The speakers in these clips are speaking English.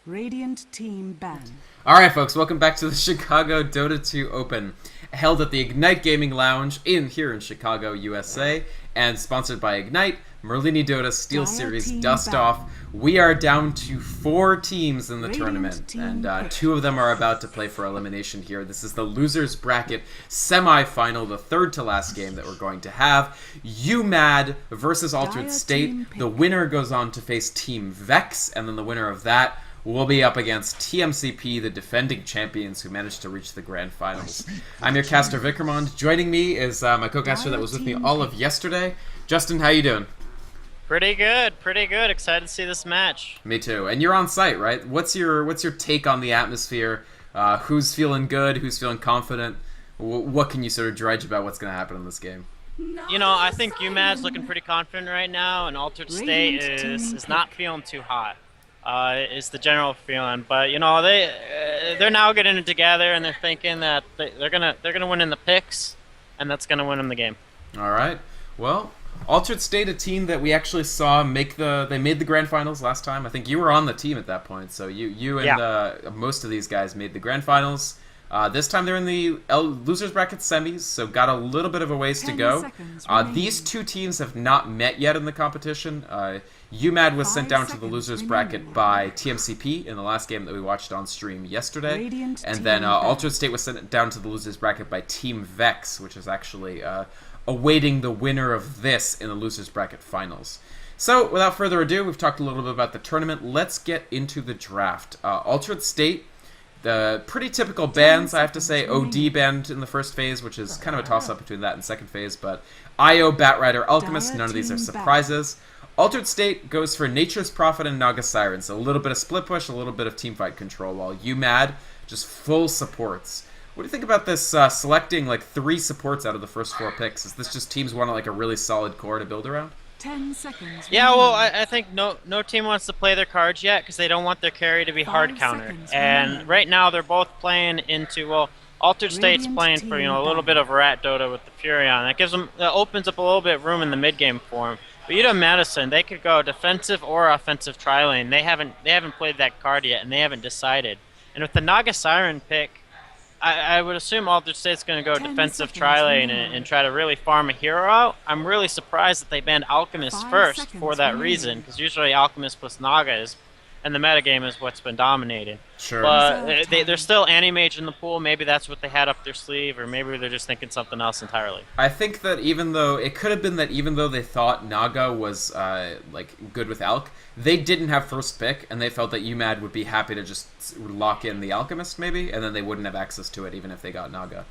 Radiant team ban. Alright folks, welcome back to the Chicago Dota 2 Open, held at the Ignite Gaming Lounge here in Chicago, USA, and sponsored by Ignite, Merlini Dota Steel Series Dust Off. We are down to 4 teams in the tournament, and 2 of them are about to play for elimination here. This is the losers bracket semi-final, the third to last game that we're going to have. UMAD versus Altered State. The winner goes on to face Team Vex, and then the winner of that will be up against TMCP, the defending champions who managed to reach the grand finals. I'm your caster Vikrmond. Joining me is my co-caster that was with me all of yesterday. Justin, how you doing? Pretty good. Excited to see this match. Me too. And you're on site, right? What's your take on the atmosphere? Who's feeling good? Who's feeling confident? What can you sort of dredge about what's going to happen in this game? You know, I think UMAD's looking pretty confident right now, and Altered State is not feeling too hot. Is the general feeling, but you know they're now getting it together, and they're thinking that they're gonna win in the picks, and that's gonna win them the game. All right. Well, Altered State, a team that we actually saw made the grand finals last time. I think you were on the team at that point, so you and most of these guys made the grand finals. This time they're in the losers bracket semis, so got a little bit of a ways to go. These 2 teams have not met yet in the competition. UMAD was sent down to the losers bracket by TMCP in the last game that we watched on stream yesterday. And then Altered State was sent down to the losers bracket by Team Vex, which is actually awaiting the winner of this in the losers bracket finals. So, without further ado, we've talked a little bit about the tournament. Let's get into the draft. Altered State, the pretty typical bans, I have to say. OD banned in the first phase, which is kind of a toss-up between that and second phase, but IO, Batrider, Alchemist, none of these are surprises. Altered State goes for Nature's Prophet and Naga Siren, so a little bit of split push, a little bit of teamfight control, while UMAD just full supports. What do you think about this selecting like 3 supports out of the first 4 picks? Is this just teams want like a really solid core to build around? 10 seconds. Yeah, well, I think no team wants to play their cards yet because they don't want their carry to be hard countered. And right now they're both playing into Altered State's playing for a little bit of rat Dota with the Furion. That opens up a little bit of room in the mid game for them. But UW Madison, they could go defensive or offensive tri-lane. They haven't played that card yet, and they haven't decided. And with the Naga Siren pick, I would assume Altered State's going to go defensive tri-lane and try to really farm a hero out. I'm really surprised that they banned Alchemist first for that reason, because usually Alchemist plus Naga is, and the metagame is what's been dominated. Sure. But they're still anti-mage in the pool. Maybe that's what they had up their sleeve, or maybe they're just thinking something else entirely. I think that even though they thought Naga was like good with Alch, they didn't have first pick, and they felt that UMAD would be happy to just lock in the Alchemist maybe, and then they wouldn't have access to it even if they got Naga.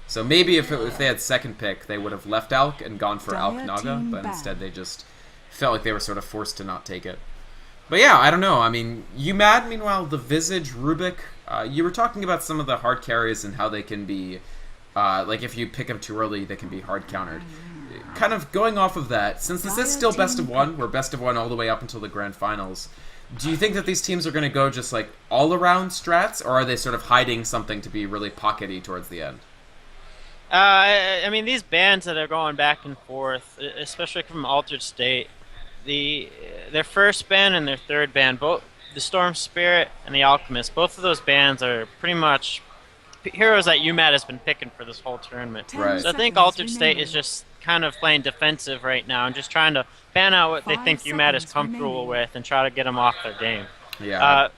So maybe if they had second pick, they would have left Alch and gone for Alch Naga, but instead they just felt like they were sort of forced to not take it. But yeah, I don't know. I mean, UMAD, meanwhile, the Visage, Rubik, you were talking about some of the hard carries and how they can be, like if you pick them too early, they can be hard countered. Kind of going off of that, since this is still best of 1, we're best of 1 all the way up until the grand finals, do you think that these teams are going to go just like all-around strats, or are they sort of hiding something to be really pockety towards the end? I mean, these bans that are going back and forth, especially from Altered State, their first ban and their third ban, both the Storm Spirit and the Alchemist, both of those bans are pretty much heroes that UMAD has been picking for this whole tournament. Right. So I think Altered State is just kind of playing defensive right now and just trying to ban out what they think UMAD is comfortable with and try to get them off their game. Yeah.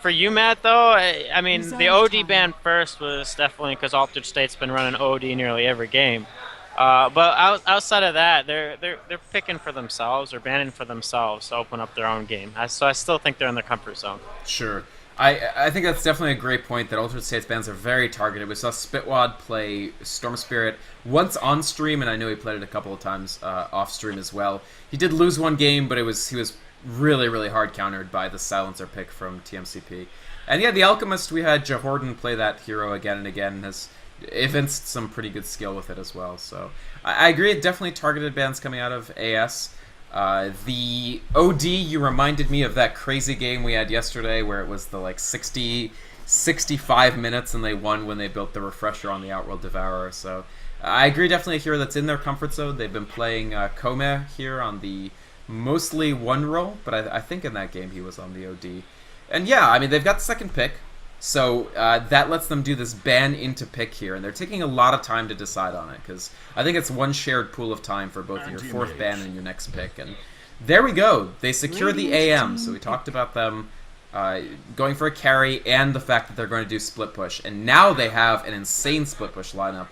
For UMAD though, I mean the OD ban first was definitely because Altered State's been running OD nearly every game. But outside of that, they're picking for themselves or banning for themselves to open up their own game. So I still think they're in their comfort zone. Sure. I think that's definitely a great point that Altered State's bans are very targeted. We saw Spitwad play Storm Spirit once on stream, and I know he played it a couple of times off stream as well. He did lose one game, but he was really, really hard countered by the Silencer pick from TMCP. And yeah, the Alchemist, we had Jahorden play that hero again and again, and has evinced some pretty good skill with it as well. So I agree, it definitely targeted bans coming out of AS. The OD, you reminded me of that crazy game we had yesterday where it was the like 65 minutes and they won when they built the refresher on the Outworld Devourer. So I agree, definitely a hero that's in their comfort zone. They've been playing Kome here on the mostly one role, but I think in that game he was on the OD. And yeah, I mean, they've got the second pick, so that lets them do this ban into pick here, and they're taking a lot of time to decide on it, because I think it's one shared pool of time for both your fourth ban and your next pick. And there we go. They secure the AM, so we talked about them going for a carry and the fact that they're going to do split push. And now they have an insane split push lineup.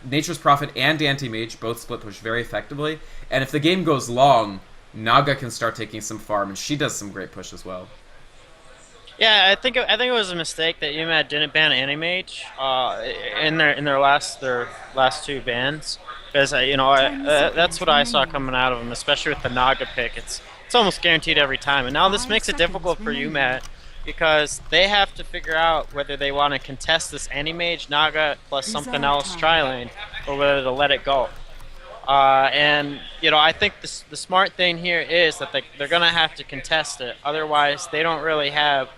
Nature's Prophet and Anti-Mage both split push very effectively, and if the game goes long, Naga can start taking some farm, and she does some great push as well. Yeah, I think it was a mistake that UMAD didn't ban Animage in their last two bans, because that's what I saw coming out of them, especially with the Naga pick. It's almost guaranteed every time, and now this makes it difficult for UMAD because they have to figure out whether they want to contest this Animage Naga plus something else tri-lane, or whether to let it go. And I think the smart thing here is that they're gonna have to contest it. Otherwise, they don't really have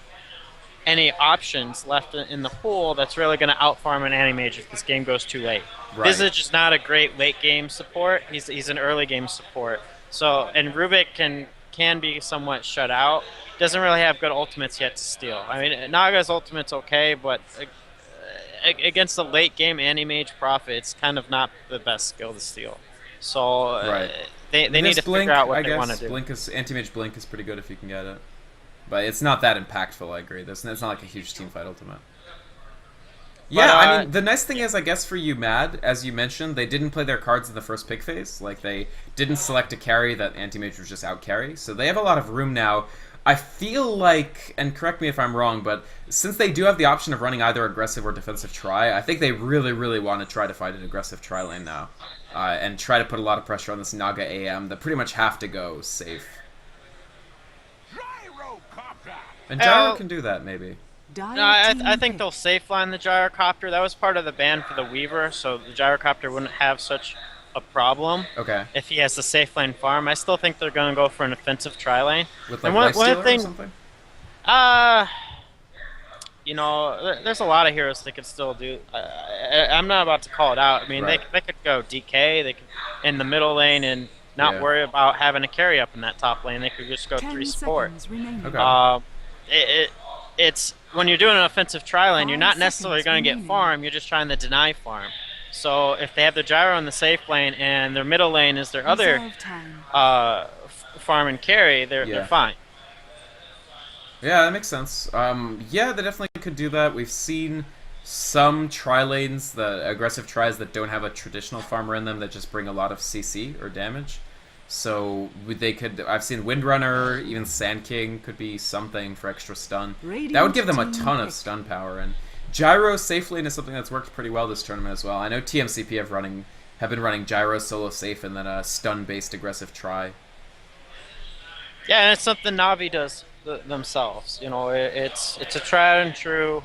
any options left in the pool that's really going to outfarm an Animage if this game goes too late. Right. Visage is not a great late game support. He's an early game support. So, and Rubik can be somewhat shut out. Doesn't really have good ultimates yet to steal. I mean, Naga's ultimate's okay, but against the late game Animage Prophet, it's kind of not the best skill to steal. So right. they need to figure out what they want to do. Anti-Mage Blink is pretty good if you can get it. But it's not that impactful, I agree. It's not like a huge teamfight ultimate. Yeah, I mean, the nice thing is, I guess, for UMAD, as you mentioned, they didn't play their cards in the first pick phase. Like, they didn't select a carry that Anti-Mage was just out-carry. So they have a lot of room now. I feel like, and correct me if I'm wrong, but since they do have the option of running either aggressive or defensive try, I think they really, really want to try to fight an aggressive try lane now. And try to put a lot of pressure on this Naga AM that pretty much have to go safe. And Gyro can do that, maybe. No, I think they'll safe line the Gyrocopter. That was part of the ban for the Weaver, so the Gyrocopter wouldn't have such a problem. Okay. If he has the safe lane farm. I still think they're going to go for an offensive tri lane. With like Lifestealer or something? There's a lot of heroes they could still do. I'm not about to call it out. I mean, right. they could go DK, they could in the middle lane and not worry about having a carry up in that top lane. They could just go 3 support. Okay. It's when you're doing an offensive tri lane, you're not necessarily going to get farm. You're just trying to deny farm. So if they have the Gyro in the safe lane and their middle lane is their other farm and carry, they're fine. Yeah, that makes sense. Yeah, they definitely could do that. We've seen some tri lanes, the aggressive tries that don't have a traditional farmer in them that just bring a lot of CC or damage. So they could. I've seen Windrunner, even Sand King could be something for extra stun. That would give them a ton of stun power. And Gyro safe lane is something that's worked pretty well this tournament as well. I know TMCP have been running Gyro solo safe and then a stun based aggressive try. Yeah, and it's something Navi does themselves. It's a tried and true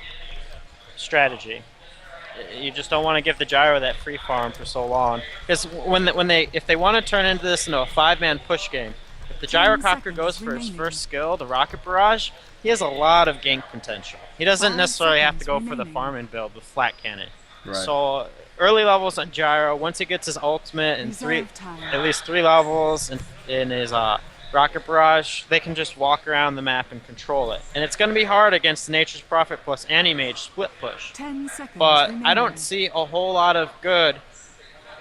strategy. You just don't want to give the Gyro that free farm for so long, because if they want to turn into this into a 5-man push game, if the Gyrocopter goes for his first skill, the Rocket Barrage, he has a lot of gank potential. He doesn't necessarily have to go for the farming build with Flat Cannon. Right. So early levels on Gyro, once he gets his ultimate and at least 3 levels in his Rocket Barrage, they can just walk around the map and control it. And it's going to be hard against Nature's Prophet plus Anti-Mage split push. But I don't see a whole lot of good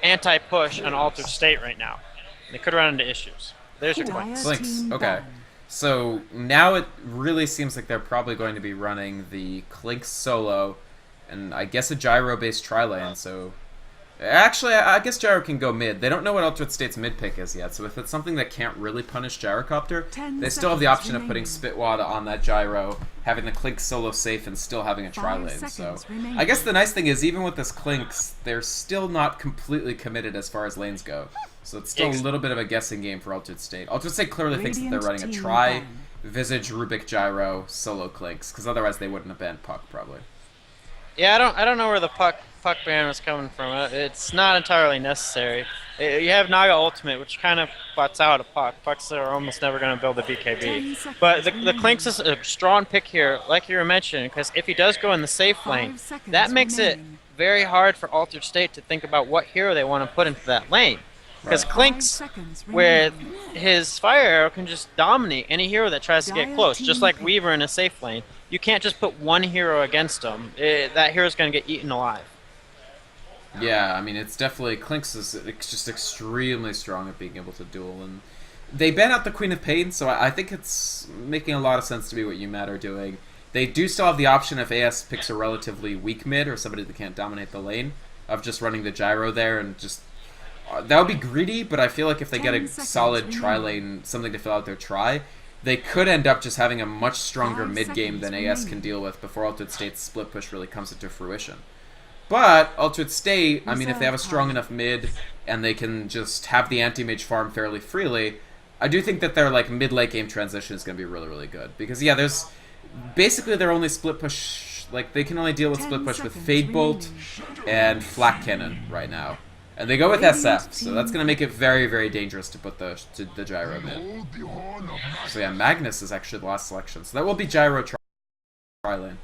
anti-push on Altered State right now. They could run into issues. There's your points. Blinks. Okay. So now it really seems like they're probably going to be running the Clink solo and I guess a Gyro-based tri-lane, so... Actually, I guess Gyro can go mid. They don't know what Altered State's mid pick is yet, so if it's something that can't really punish Gyrocopter, they still have the option of putting Spitwad on that Gyro, having the Clink solo safe, and still having a tri-lane. So I guess the nice thing is, even with this Clinks, they're still not completely committed as far as lanes go. So it's still a little bit of a guessing game for Altered State. Altered State clearly thinks that they're running a tri, Visage, Rubik, Gyro, solo Clinks, because otherwise they wouldn't have banned Puck, probably. Yeah, I don't know where the Puck ban was coming from. It's not entirely necessary. You have Naga Ultimate, which kind of butts out a Puck. Pucks are almost never going to build a BKB. But the Clinks is a strong pick here, like you were mentioning, because if he does go in the safe lane, that makes it very hard for Altered State to think about what hero they want to put into that lane. Because Right. Clink's 5 seconds with remaining. his fire arrow can just dominate any hero that tries to get Dire close, just team like pick. Weaver in a safe lane. You can't just put one hero against him. That hero's going to get eaten alive. Yeah, I mean, it's definitely Clink's is just extremely strong at being able to duel, and they ban out the Queen of Pain, so I think it's making a lot of sense to me what UMAT are doing. They do still have the option if AS picks a relatively weak mid or somebody that can't dominate the lane of just running the gyro there and just that would be greedy, but I feel like if they get 10 a seconds solid tri remaining. lane, something to fill out their try, they could end up just having a much stronger 5 mid game than seconds AS can remaining. deal with before Altered State's split push really comes into fruition. But Altered State, I mean, if they have a strong enough mid and they can just have the anti-mage farm fairly freely, I do think that their like mid-late game transition is going to be really, really good. Because yeah, there's basically their only split push, like they can only deal with 10 split push with seconds Fade Bolt remaining. and Flak Cannon right now. And they go with Radiant SF, so that's team going to make it very, very dangerous to put the gyro mid. So yeah, Magnus is actually the last selection. So that will be gyro tri lane.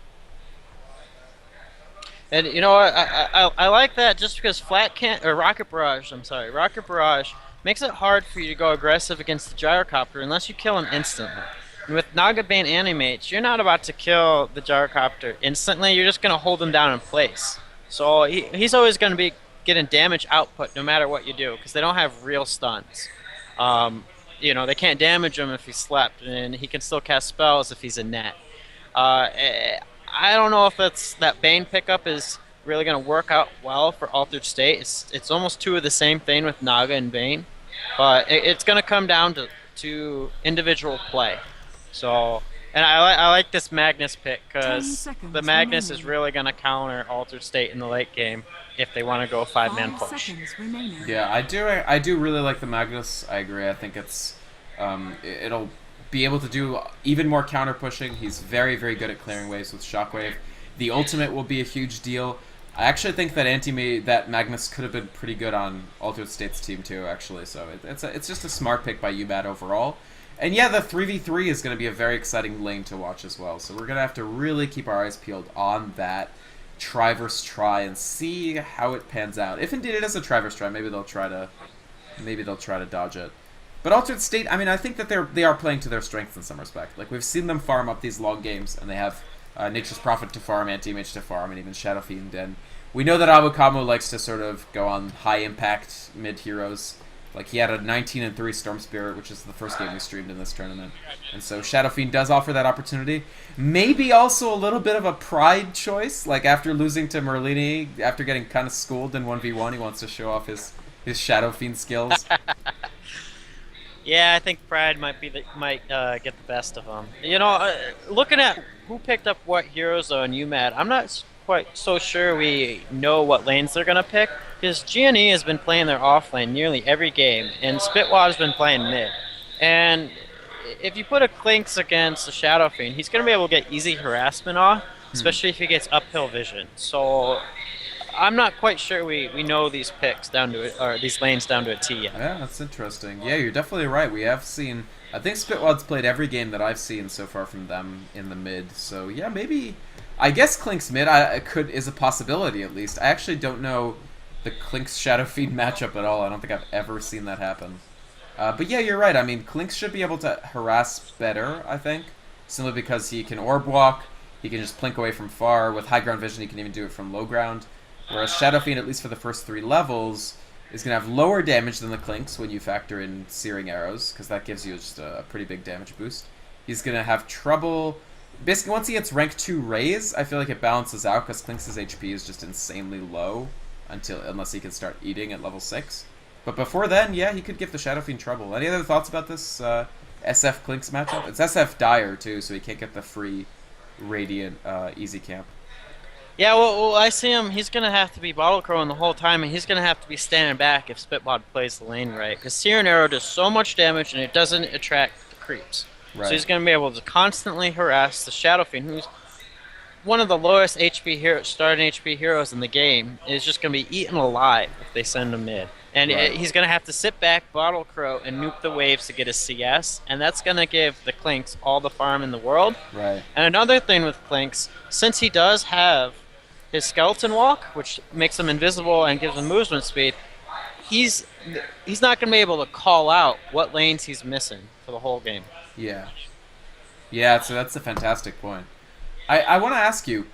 And you know what? I like that just because Rocket Barrage. I'm sorry, Rocket Barrage makes it hard for you to go aggressive against the gyrocopter unless you kill him instantly. And with Naga Bane animates, you're not about to kill the gyrocopter instantly. You're just gonna hold him down in place. So he's always gonna be getting damage output no matter what you do because they don't have real stuns. You know, they can't damage him if he slept, and he can still cast spells if he's a net. I don't know if that Bane pickup is really going to work out well for Altered State. It's almost two of the same thing with Naga and Bane, but it's going to come down to individual play. So, and I like this Magnus pick 10 because seconds the Magnus is remaining. really going to counter Altered State in the late game if they want to go 5-man 5 push. seconds remaining. Yeah, I do really like the Magnus. I agree. I think it'll be able to do even more counter pushing. He's very, very good at clearing waves with Shockwave. The ultimate will be a huge deal. I actually think that Magnus could have been pretty good on Altered State's team too, actually. So it's just a smart pick by UBAT overall. And yeah, the 3v3 is going to be a very exciting lane to watch as well. So we're going to have to really keep our eyes peeled on that try versus try and see how it pans out. If indeed it is a try versus try, maybe they'll try to dodge it. But Altered State, I mean, I think that they are playing to their strengths in some respect. Like, we've seen them farm up these long games, and they have Nature's Prophet to farm, Anti-Mage to farm, and even Shadow Fiend. And we know that Abukamo likes to sort of go on high-impact mid-heroes. Like, he had a 19-3 Storm Spirit, which is the first game we streamed in this tournament. And so Shadow Fiend does offer that opportunity. Maybe also a little bit of a pride choice. Like, after losing to Merlini, after getting kind of schooled in 1v1, he wants to show off his Shadow Fiend skills. Yeah, I think pride might get the best of him. You know, looking at who picked up what heroes on UMAD, I'm not quite so sure we know what lanes they're gonna pick because GNE has been playing their off lane nearly every game, and Spitwad's been playing mid. And if you put a Clinks against a Shadow Fiend, he's gonna be able to get easy harassment off, especially if he gets uphill vision. So I'm not quite sure we know these picks down to it, or these lanes down to a T yet. Yeah, that's interesting. Yeah, you're definitely right. We have seen, I think Spitwad's played every game that I've seen so far from them in the mid. So yeah, maybe, I guess Clink's mid is a possibility at least. I actually don't know the Clink's Shadow Fiend matchup at all. I don't think I've ever seen that happen. But yeah, you're right. I mean, Clink's should be able to harass better, I think, simply because he can orb walk, he can just plink away from far. With high ground vision, he can even do it from low ground. Whereas Shadow Fiend, at least for the first 3 levels, is going to have lower damage than the Clinks when you factor in Searing Arrows, because that gives you just a pretty big damage boost. He's going to have trouble... Basically, once he hits rank 2 Raise, I feel like it balances out, because Clinks' HP is just insanely low, unless he can start eating at level 6. But before then, yeah, he could give the Shadow Fiend trouble. Any other thoughts about this SF Clinks matchup? It's SF Dire, too, so he can't get the free Radiant easy camp. Yeah, well, I see him. He's going to have to be bottle crowing the whole time, and he's going to have to be standing back if Spitbot plays the lane right. Because Searing Arrow does so much damage, and it doesn't attract the creeps. Right. So he's going to be able to constantly harass the Shadow Fiend, who's one of the lowest starting HP heroes in the game, is just going to be eaten alive if they send him mid. And he's going to have to sit back, bottle crow, and nuke the waves to get his CS, and that's going to give the Clinks all the farm in the world. Right. And another thing with Clinks, since he does have his skeleton walk, which makes him invisible and gives him movement speed, he's he's not going to be able to call out what lanes he's missing for the whole game. Yeah. Yeah, so that's a fantastic point. I want to ask you,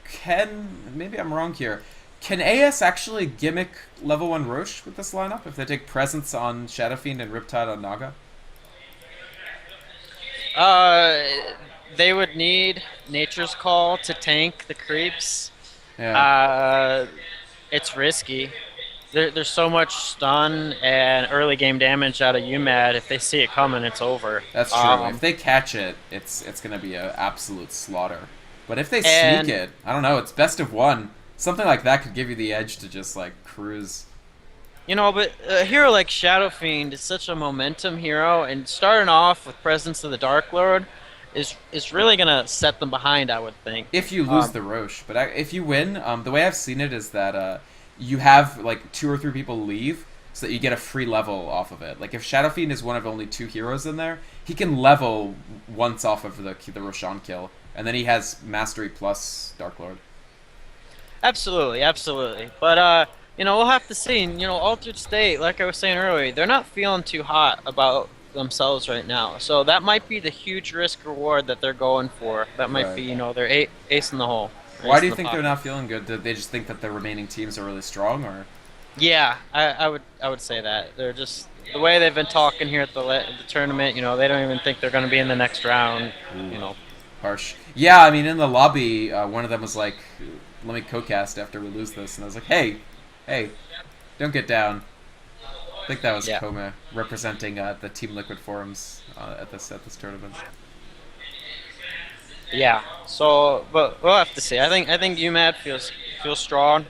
maybe I'm wrong here, can AS actually gimmick level 1 Roche with this lineup if they take Presence on Shadow Fiend and Riptide on Naga? They would need Nature's Call to tank the creeps. Yeah. It's risky. There's so much stun and early game damage out of UMAD. If they see it coming, it's over. That's true. If they catch it, it's going to be an absolute slaughter. But if they sneak it, I don't know, it's best of one. Something like that could give you the edge to just, like, cruise. You know, but a hero like Shadow Fiend is such a momentum hero, and starting off with Presence of the Dark Lord is really going to set them behind, I would think. If you lose the Roche. But if you win, the way I've seen it is that you have, like, 2 or 3 people leave so that you get a free level off of it. Like, if Shadow Fiend is one of only 2 heroes in there, he can level once off of the Roshan kill. And then he has Mastery plus Dark Lord. Absolutely, absolutely. But, you know, we'll have to see. You know, Altered State, like I was saying earlier, they're not feeling too hot about themselves right now. So that might be the huge risk reward that they're going for. That might be, you know, their ace in the hole. Why do you think they're not feeling good? Did they just think that the remaining teams are really strong, or? Yeah, I would say that. They're just the way they've been talking here at the tournament, you know, they don't even think they're going to be in the next round, you know. Harsh. Yeah, I mean, in the lobby, one of them was like, let me co-cast after we lose this. And I was like, hey, don't get down. I think that was Koma representing the Team Liquid forums at this tournament. Yeah, so, but we'll have to see. I think UMAD feels strong.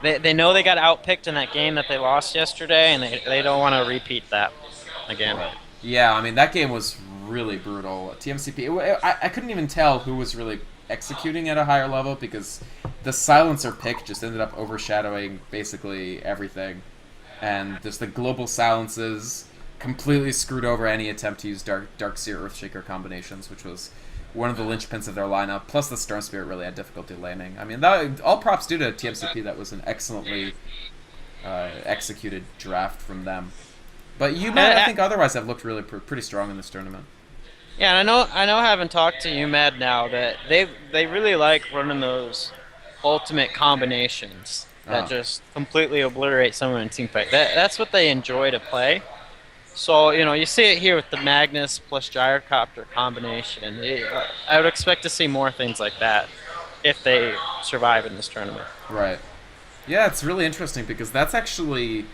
They know they got outpicked in that game that they lost yesterday, and they don't want to repeat that again. Right. Yeah, I mean, that game was really brutal. TMCP, I couldn't even tell who was really executing at a higher level because the silencer pick just ended up overshadowing basically everything. And just the global silences completely screwed over any attempt to use Darkseer Earthshaker combinations, which was one of the linchpins of their lineup. Plus the Storm Spirit really had difficulty landing. I mean, all props due to TMCP. That was an excellently executed draft from them. But UMAD, I think, otherwise have looked really pretty strong in this tournament. Yeah, and I know having talked to UMAD now that they really like running those ultimate combinations that just completely obliterate someone in team fight. That's what they enjoy to play. So, you know, you see it here with the Magnus plus Gyrocopter combination. I would expect to see more things like that if they survive in this tournament. Right. Yeah, it's really interesting because that's actually...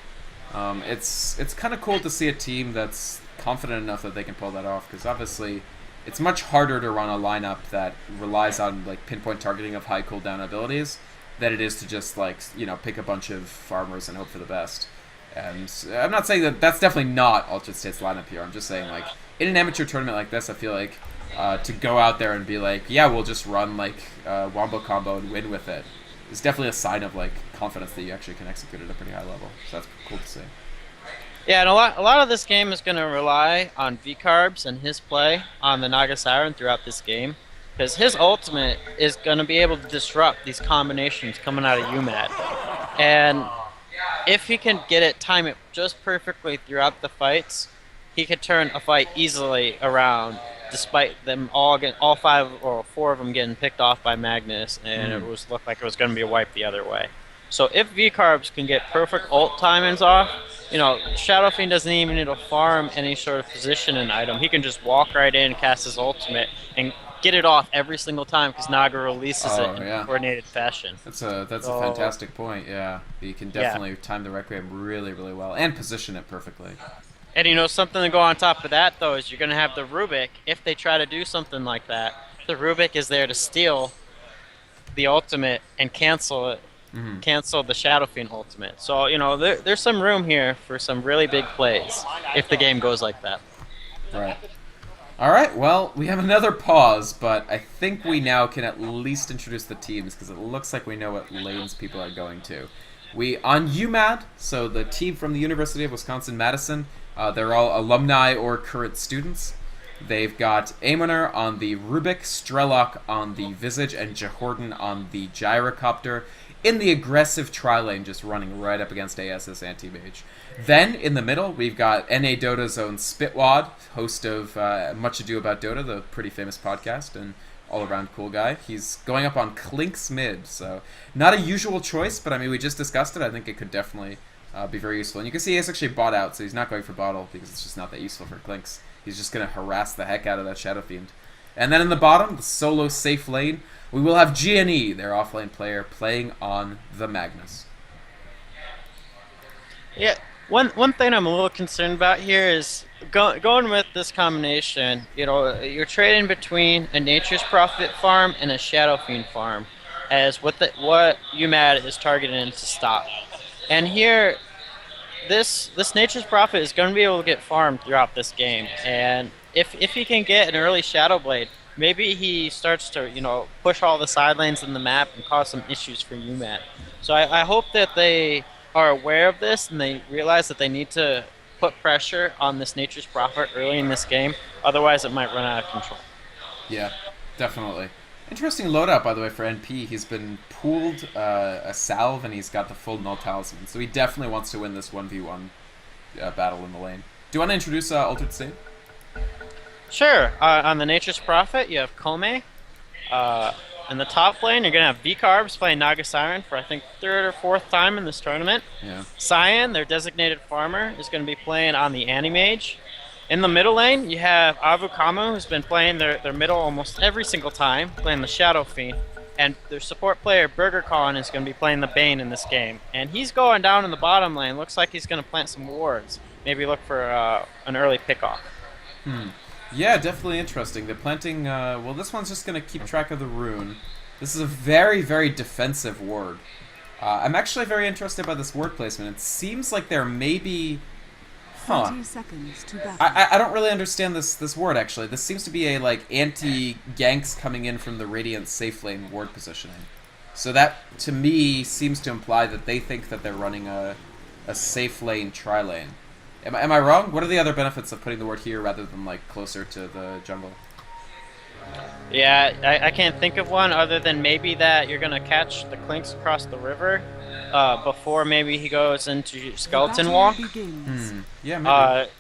it's kind of cool to see a team that's confident enough that they can pull that off, because obviously it's much harder to run a lineup that relies on like pinpoint targeting of high cooldown abilities than it is to just like, you know, pick a bunch of farmers and hope for the best. And I'm not saying that that's definitely not Altered State's lineup here. I'm just saying, like, in an amateur tournament like this, I feel like to go out there and be like, yeah, we'll just run like Wombo combo and win with it is definitely a sign of like confidence that you actually can execute at a pretty high level. So that's cool to see. Yeah, and a lot of this game is going to rely on V-Carbs and his play on the Naga Siren throughout this game, because his ultimate is going to be able to disrupt these combinations coming out of UMAD. And if he can time it just perfectly throughout the fights, he could turn a fight easily around, despite them all 5 or 4 of them getting picked off by Magnus, and it looked like it was going to be a wipe the other way. So if V-Carbs can get perfect ult timings off, you know, Shadow Fiend doesn't even need to farm any sort of position and item. He can just walk right in, cast his ultimate, and get it off every single time because Naga releases it in a coordinated fashion. That's a fantastic point, yeah. You can definitely time the Requiem really, really well and position it perfectly. And you know, something to go on top of that, though, is you're going to have the Rubik. If they try to do something like that, the Rubik is there to steal the ultimate and cancel it. Cancel the Shadow Fiend ultimate. So, you know, there's some room here for some really big plays if the game goes like that. Right. Alright, well, we have another pause, but I think we now can at least introduce the teams, because it looks like we know what lanes people are going to. On UMAD, so the team from the University of Wisconsin-Madison, they're all alumni or current students. They've got Amoner on the Rubik, Strelok on the Visage, and Jahordan on the Gyrocopter. in the aggressive tri-lane, just running right up against AS's anti-mage. Then, in the middle, we've got NA Dota's own Spitwad, host of Much Ado About Dota, the pretty famous podcast, and all-around cool guy. He's going up on Clink's mid, so not a usual choice, but I mean, we just discussed it. I think it could definitely be very useful. And you can see he's actually bought out, so he's not going for bottle, because it's just not that useful for Clinks. He's just going to harass the heck out of that Shadow Fiend. And then in the bottom, the solo safe lane, we will have GNE, their offlane player, playing on the Magnus. Yeah, one thing I'm a little concerned about here is going with this combination. You know, you're trading between a Nature's Prophet farm and a Shadow Fiend farm, as what UMAD is targeting to stop. And here, this Nature's Prophet is going to be able to get farmed throughout this game, and if he can get an early Shadow Blade, maybe he starts to, you know, push all the side lanes in the map and cause some issues for UMAD. So I hope that they are aware of this and they realize that they need to put pressure on this Nature's Prophet early in this game, otherwise it might run out of control. Yeah, definitely. Interesting loadout, by the way, for NP. He's been pooled a salve and he's got the full null talisman, so he definitely wants to win this 1v1 battle in the lane. Do you want to introduce Altered State? Sure. On the Nature's Prophet, you have Kome. In the top lane, you're going to have V-Carbs playing Naga Siren for, I think, 3rd or 4th time in this tournament. Yeah. Cyan, their designated farmer, is going to be playing on the Anti-Mage. In the middle lane, you have Avukamu, who's been playing their middle almost every single time, playing the Shadow Fiend. And their support player, BurgerCon, is going to be playing the Bane in this game. And he's going down in the bottom lane. Looks like he's going to plant some wards. Maybe look for an early pickoff. Yeah, definitely interesting. They're planting, well, this one's just going to keep track of the rune. This is a very, very defensive ward. I'm actually very interested by this ward placement. It seems like there may be... 30 seconds to battle. I don't really understand this ward, actually. This seems to be a, like, anti-ganks coming in from the Radiant safe lane ward positioning. So that, to me, seems to imply that they think that they're running a safe lane tri-lane. Am I wrong? What are the other benefits of putting the ward here rather than, like, closer to the jungle? Yeah, I can't think of one other than maybe that you're going to catch the Clinks across the river before maybe he goes into Skeleton Walk. Yeah, maybe.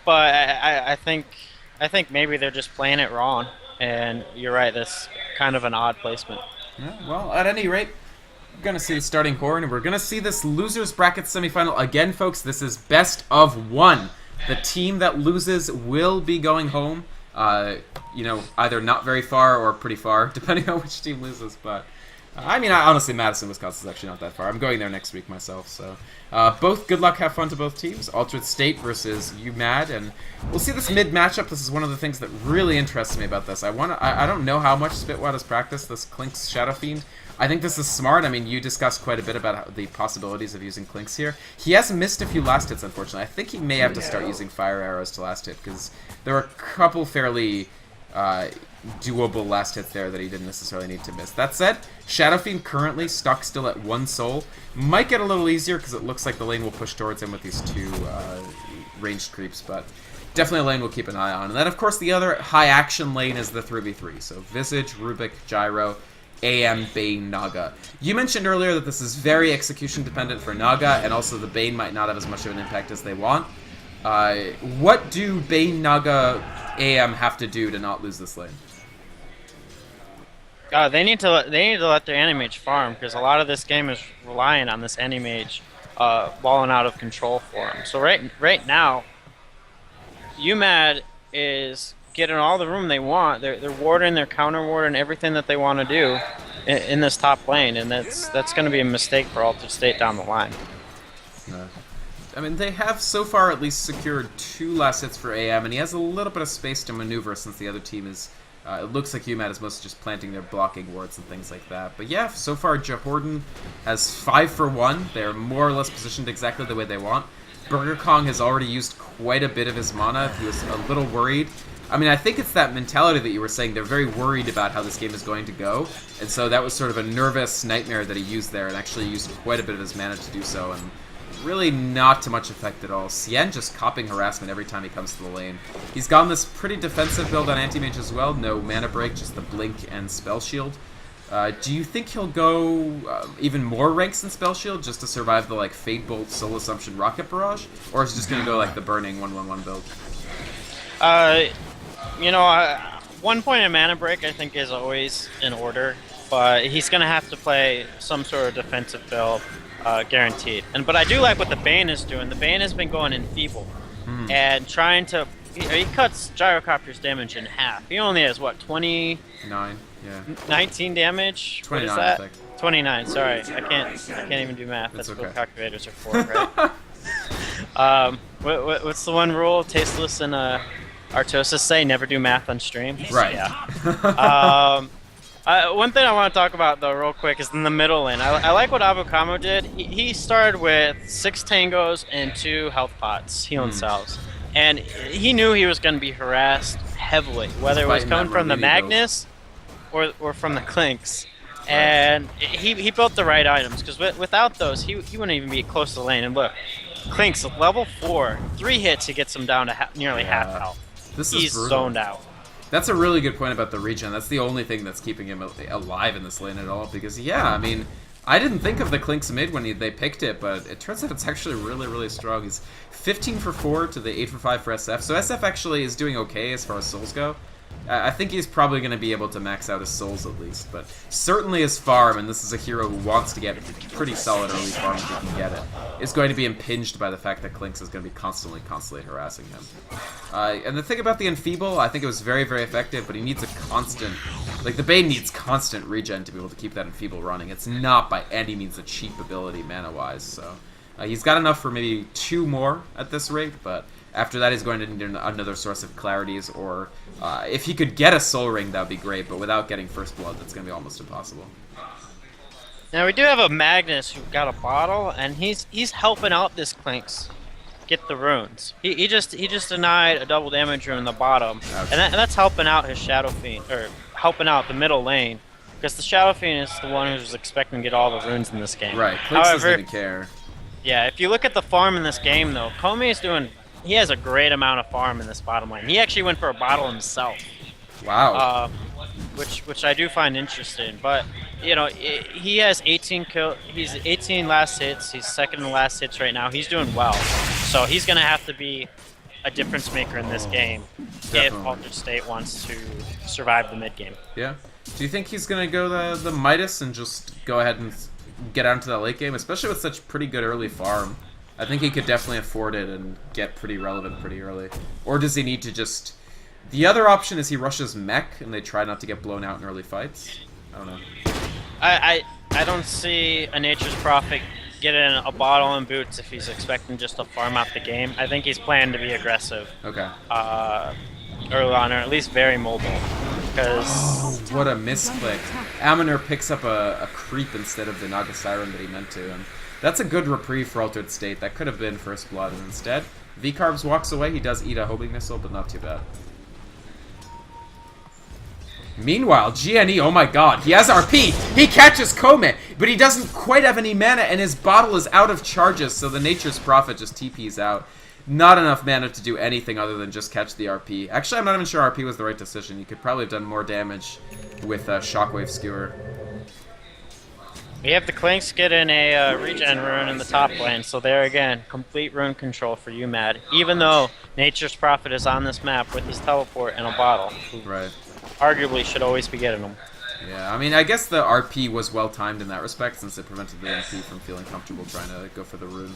But I think maybe they're just playing it wrong, and you're right, that's kind of an odd placement. Yeah, well, at any rate, we're going to see the starting core, and we're going to see this losers bracket semifinal. Again, folks, this is best of 1. The team that loses will be going home. You know, either not very far or pretty far, depending on which team loses. But, I mean, honestly, Madison, Wisconsin is actually not that far. I'm going there next week myself, so... both good luck, have fun to both teams. Altered State versus UMAD, and we'll see this mid matchup. This is one of the things that really interests me about this. I don't know how much Spitwad has practiced this Clink's Shadow Fiend. I think this is smart. I mean, you discussed quite a bit about the possibilities of using Clinks here. He has missed a few last hits, unfortunately. I think he may have to start using fire arrows to last hit, because there were a couple fairly doable last hits there that he didn't necessarily need to miss. That said, Shadow Fiend currently stuck still at 1 soul. Might get a little easier because it looks like the lane will push towards him with these 2 ranged creeps, but definitely a lane we'll keep an eye on. And then, of course, the other high-action lane is the 3v3. So Visage, Rubik, Gyro, AM, Bane, Naga. You mentioned earlier that this is very execution-dependent for Naga, and also the Bane might not have as much of an impact as they want. What do Bane, Naga, AM have to do to not lose this lane? They need to let their Animage farm, because a lot of this game is relying on this Animage balling out of control for them. So right now, UMAD is getting all the room they want. They're warding, they're counter warding everything that they want to do in this top lane, and that's going to be a mistake for Altered State down the line. I mean, they have so far at least secured 2 last hits for AM, and he has a little bit of space to maneuver since the other team is... it looks like UMAD is mostly just planting their blocking wards and things like that. But yeah, so far Jahorden has 5 for 1. They're more or less positioned exactly the way they want. Burger Kong has already used quite a bit of his mana. He was a little worried. I mean, I think it's that mentality that you were saying. They're very worried about how this game is going to go. And so that was sort of a nervous nightmare that he used there, and actually used quite a bit of his mana to do so. And really not to much effect at all. Cien just copying harassment every time he comes to the lane. He's gone this pretty defensive build on Anti-Mage as well. No mana break, just the blink and spell shield. Do you think he'll go even more ranks in Spell Shield just to survive the like Fade Bolt, Soul Assumption, Rocket Barrage, or is he just gonna go like the Burning 1/1/1 build? You know, 1 point of mana break I think is always in order, but he's gonna have to play some sort of defensive build, guaranteed. But I do like what the Bane is doing. The Bane has been going Enfeeble and trying to. He cuts Gyrocopter's damage in half. He only has what 29. Yeah. 19 damage? 29, what is that? I think. 29, sorry. I can't even do math. That's It's what okay. calculators are for, right? What's the one rule Tasteless and Artosis say? Never do math on stream? Right. Yeah. One thing I want to talk about, though, real quick, is in the middle lane. I like what Avukamo did. He started with 6 tangos and 2 health pots, healing salves. And he knew he was going to be harassed heavily, whether it was coming from the Magnus or from the Clinks. And he built the right items, because without those, he wouldn't even be close to the lane. And look, Clinks, level 4, 3 hits, he gets him down to nearly half health. He's zoned out. That's a really good point about the regen. That's the only thing that's keeping him alive in this lane at all, because, yeah, I mean, I didn't think of the Clinks mid when they picked it, but it turns out it's actually really, really strong. He's 15 for 4 to the 8 for 5 for SF, so SF actually is doing okay as far as souls go. I think he's probably going to be able to max out his souls at least, but certainly his farm, and this is a hero who wants to get pretty solid early farm if he can get it, is going to be impinged by the fact that Clinks is going to be constantly harassing him. And the thing about the Enfeeble, I think it was very, very effective, but he needs a constant, like the Bane needs constant regen to be able to keep that Enfeeble running. It's not by any means a cheap ability mana-wise, so he's got enough for maybe 2 more at this rate, but after that, he's going to need another source of clarities, or if he could get a Soul Ring, that would be great, but without getting First Blood, that's going to be almost impossible. Now, we do have a Magnus who got a bottle, and he's helping out this Clinks get the runes. He just denied a double damage rune in the bottom, and that's helping out his Shadow Fiend, or helping out the middle lane, because the Shadow Fiend is the one who's expecting to get all the runes in this game. Right, Clinks doesn't even care. Yeah, if you look at the farm in this game, though, Comey is doing... He has a great amount of farm in this bottom lane. He actually went for a bottle himself. Wow. Which I do find interesting. But, you know, he has 18 kill. He's 18 last hits. He's second in last hits right now. He's doing well. So he's going to have to be a difference maker in this game if Altered State wants to survive the mid game. Yeah. Do you think he's going to go the Midas and just go ahead and get out into that late game, especially with such pretty good early farm? I think he could definitely afford it and get pretty relevant pretty early. Or does he need to just... The other option is he rushes mech and they try not to get blown out in early fights. I don't know. I don't see a Nature's Prophet getting a bottle and boots if he's expecting just to farm out the game. I think he's planning to be aggressive. Okay. Early on, or at least very mobile. Because... what a misclick. Aminur picks up a creep instead of the Naga Siren that he meant to. And that's a good reprieve for Altered State. That could have been First Blood, and instead, V-Carbs walks away. He does eat a homing missile, but not too bad. Meanwhile, GNE, oh my god, he has RP! He catches Kome, but he doesn't quite have any mana, and his bottle is out of charges, so the Nature's Prophet just TPs out. Not enough mana to do anything other than just catch the RP. Actually, I'm not even sure RP was the right decision. He could probably have done more damage with Shockwave Skewer. We have the Clinks getting a regen rune in the top lane, so there again, complete rune control for you, Mad. Even though Nature's Prophet is on this map with his teleport and a bottle. Right. Arguably should always be getting them. Yeah, I mean, I guess the RP was well timed in that respect, since it prevented the MP from feeling comfortable trying to go for the rune.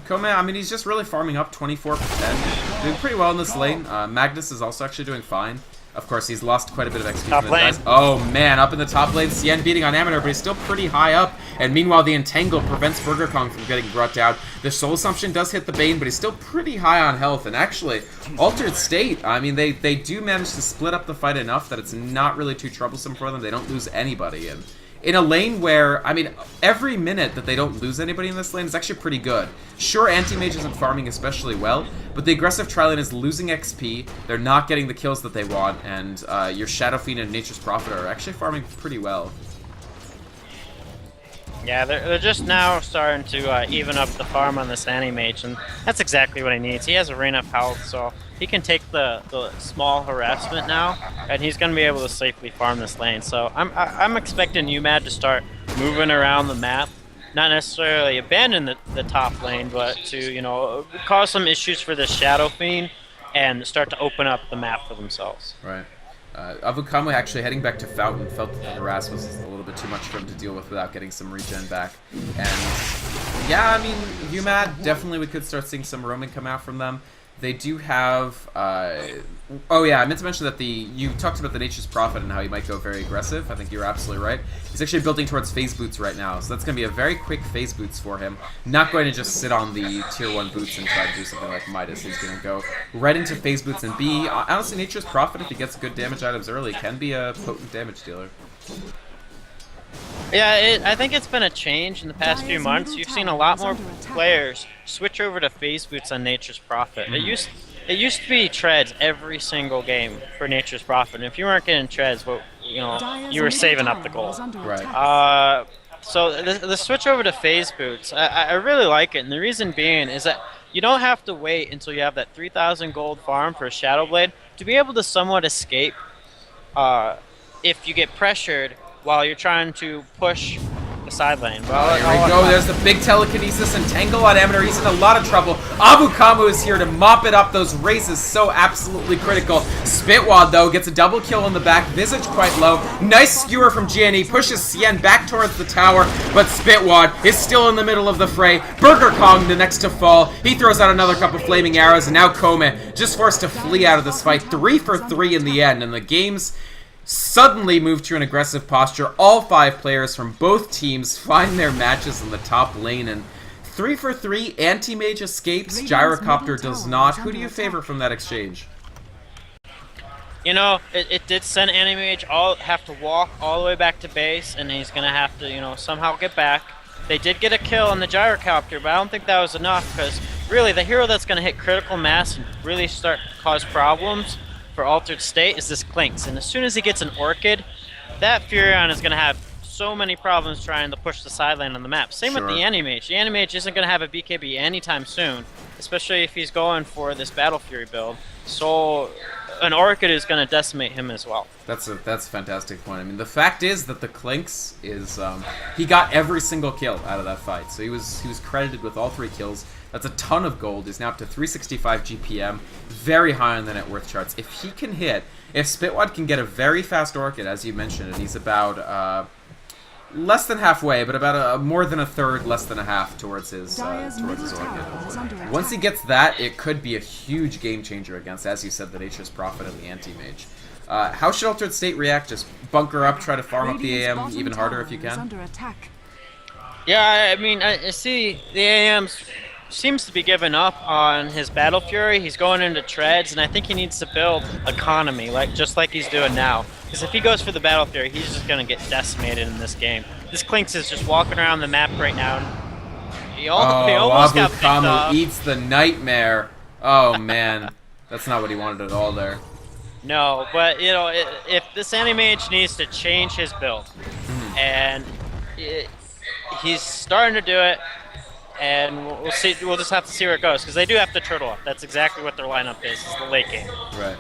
Kome, I mean, he's just really farming up 24%. Doing pretty well in this lane. Magnus is also actually doing fine. Of course, he's lost quite a bit of XP. Top lane. Oh man, up in the top lane, Cien beating on Aminur, but he's still pretty high up. And meanwhile, the Entangle prevents Burger Kong from getting brought down. The Soul Assumption does hit the Bane, but he's still pretty high on health. And actually, Altered State, I mean, they do manage to split up the fight enough that it's not really too troublesome for them. They don't lose anybody. And in a lane where, I mean, every minute that they don't lose anybody in this lane is actually pretty good. Sure, Anti-Mage isn't farming especially well, but the aggressive tri-lane is losing XP, they're not getting the kills that they want, and your Shadow Fiend and Nature's Prophet are actually farming pretty well. Yeah, they're just now starting to even up the farm on this Anti-Mage, and that's exactly what he needs. He has arena of health, so he can take the small harassment now, and he's going to be able to safely farm this lane. So I'm expecting UMAD to start moving around the map, not necessarily abandon the top lane, but to, you know, cause some issues for the Shadow Fiend and start to open up the map for themselves. Right. Avukama actually heading back to Fountain felt that the harass was a little bit too much for him to deal with without getting some regen back. And yeah, I mean, UMAD, definitely we could start seeing some roaming come out from them. They do have, oh yeah, I meant to mention that you talked about the Nature's Prophet and how he might go very aggressive. I think you're absolutely right. He's actually building towards phase boots right now, so that's going to be a very quick phase boots for him. Not going to just sit on the tier 1 boots and try to do something like Midas. He's going to go right into phase boots and be, honestly, Nature's Prophet, if he gets good damage items early, can be a potent damage dealer. Yeah, I think it's been a change in the past few months. You've seen a lot more players switch over to phase boots on Nature's Prophet. It used to be treads every single game for Nature's Prophet, and if you weren't getting treads, well, you know, you were saving up the gold. Right. So the switch over to phase boots, I really like it, and the reason being is that you don't have to wait until you have that 3,000 gold farm for a Shadow Blade to be able to somewhat escape if you get pressured while you're trying to push the side lane. Well, here we go. There's the big telekinesis and tangle on Amateur. He's in a lot of trouble. Avukamu is here to mop it up. Those raises so absolutely critical. Spitwad, though, gets a double kill in the back. Visage quite low. Nice skewer from GNE. Pushes Cien back towards the tower, but Spitwad is still in the middle of the fray. Burger Kong the next to fall. He throws out another couple flaming arrows, and now Kome just forced to flee out of this fight. 3 for 3 in the end, and the game's suddenly move to an aggressive posture. All 5 players from both teams find their matches in the top lane, and 3 for 3, Anti-Mage escapes, Gyrocopter does not. Who do you favor from that exchange? You know, it did send Anti-Mage have to walk all the way back to base, and he's gonna have to, you know, somehow get back. They did get a kill on the Gyrocopter, but I don't think that was enough, because really the hero that's gonna hit critical mass and really start to cause problems for Altered State is this Clinks, and as soon as he gets an Orchid, that Furion is going to have so many problems trying to push the side lane on the map. Same with the Anti-Mage. The Anti-Mage isn't going to have a BKB anytime soon, especially if he's going for this Battle Fury build. So an Orchid is going to decimate him as well. That's a fantastic point. I mean, the fact is that the Clinks is he got every single kill out of that fight, so he was credited with all 3 kills. That's a ton of gold. He's now up to 365 GPM, very high on the net worth charts. If he can hit, if Spitwad can get a very fast Orchid, as you mentioned, and he's about less than halfway, but about more than a third, less than a half towards his Orchid. Once he gets that, it could be a huge game changer against, as you said, the Nature's Prophet and the Anti-Mage. How should Altered State react? Just bunker up, try to farm up the AM even harder if you can? Yeah, I mean, I see the AM's seems to be giving up on his Battle Fury. He's going into treads, and I think he needs to build economy, just like he's doing now. Because if he goes for the Battle Fury, he's just going to get decimated in this game. This Clinks is just walking around the map right now. He almost got picked off. Eats the Nightmare. Oh man, that's not what he wanted at all there. No, but you know, if this Anti-Mage needs to change his build, and he's starting to do it. And we'll see. We'll just have to see where it goes, because they do have to turtle up. That's exactly what their lineup is the late game. Right.